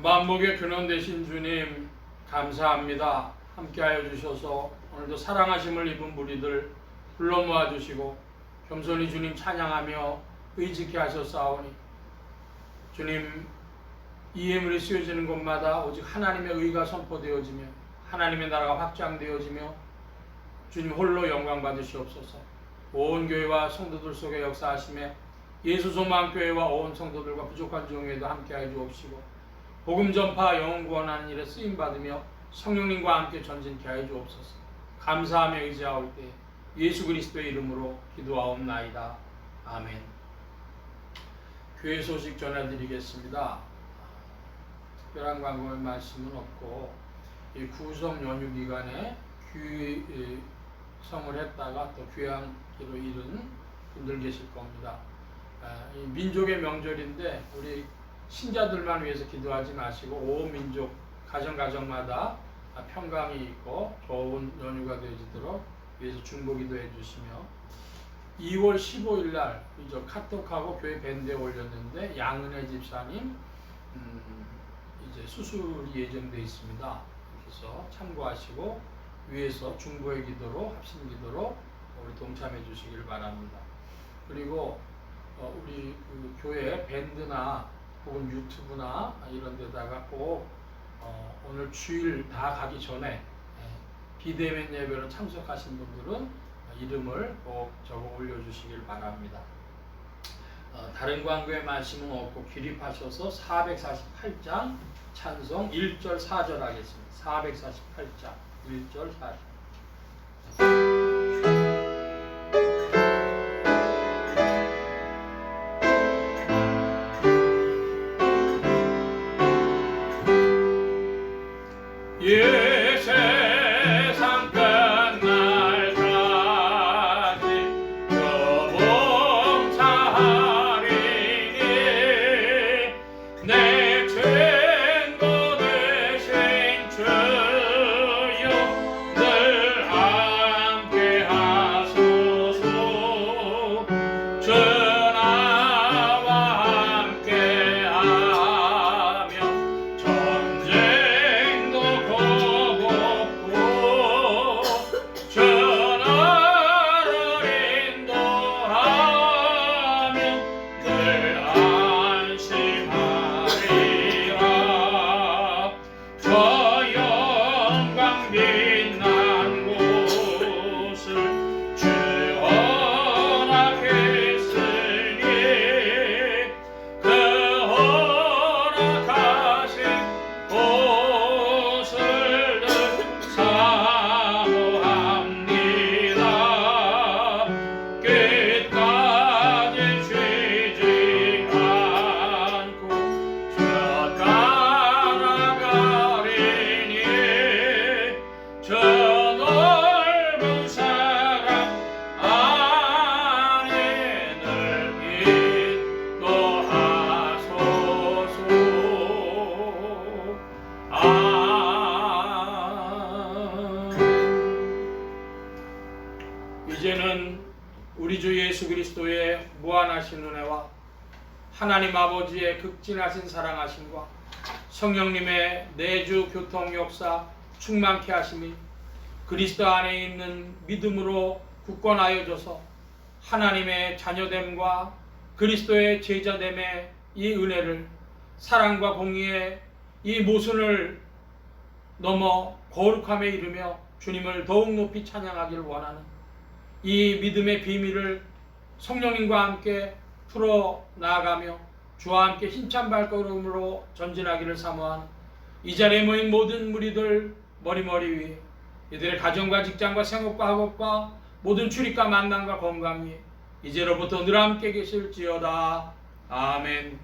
만복의 근원 되신 주님 감사합니다. 함께하여 주셔서 오늘도 사랑하심을 입은 무리들 불러 모아주시고 겸손히 주님 찬양하며 의지케 하셨사오니 주님 이 예물이 쓰여지는 곳마다 오직 하나님의 의가 선포되어지며 하나님의 나라가 확장되어지며 주님 홀로 영광 받으시옵소서. 온 교회와 성도들 속에 역사하심에 예수 소망교회와 온 성도들과 부족한 종교에도 함께하여 주옵시고 복음 전파 영혼 구원하는 일에 쓰임 받으며 성령님과 함께 전진케 하여 주옵소서. 감사하며 의지하올 때 예수 그리스도의 이름으로 기도하옵나이다. 아멘. 교회 소식 전해드리겠습니다. 특별한 광고의 말씀은 없고 이 구성 연휴 기간에 귀성을 했다가 또 귀향기로 이른 분들 계실 겁니다. 이 민족의 명절인데 우리 신자들만 위해서 기도하지 마시고 온 민족 가정마다 평강이 있고 좋은 연휴가 되어지도록 위해서 중보기도 해주시며 2월 15일 날 카톡하고 교회 밴드에 올렸는데 양은혜 집사님 이제 수술이 예정되어 있습니다. 그래서 참고하시고 위에서 중보의 기도로 합심 기도로 우리 동참해 주시기를 바랍니다. 그리고 우리 그 교회 밴드나 혹은 유튜브나 이런 데다가 꼭 오늘 주일 다 가기 전에 비대면 예배로 참석하신 분들은 이름을 꼭 적어 올려주시길 바랍니다. 다른 광고의 말씀은 없고 기립하셔서 448장 찬송 1절 4절 하겠습니다. 448장 1절 4절 세상 끝날까지 저 봉사하리니 내 친구 되신 주여 늘 함께 하소서. 이제는 우리 주 예수 그리스도의 무한하신 은혜와 하나님 아버지의 극진하신 사랑하심과 성령님의 내주 교통 역사 충만케 하심이 그리스도 안에 있는 믿음으로 굳건하여져서 하나님의 자녀됨과 그리스도의 제자됨의 이 은혜를 사랑과 공의의 이 모순을 넘어 거룩함에 이르며 주님을 더욱 높이 찬양하기를 원하는 이 믿음의 비밀을 성령님과 함께 풀어 나아가며 주와 함께 힘찬 발걸음으로 전진하기를 사모한 이 자리에 모인 모든 무리들 머리머리 위에 이들의 가정과 직장과 생업과 학업과 모든 출입과 만남과 건강 위에 이제로부터 늘 함께 계실지어다. 아멘.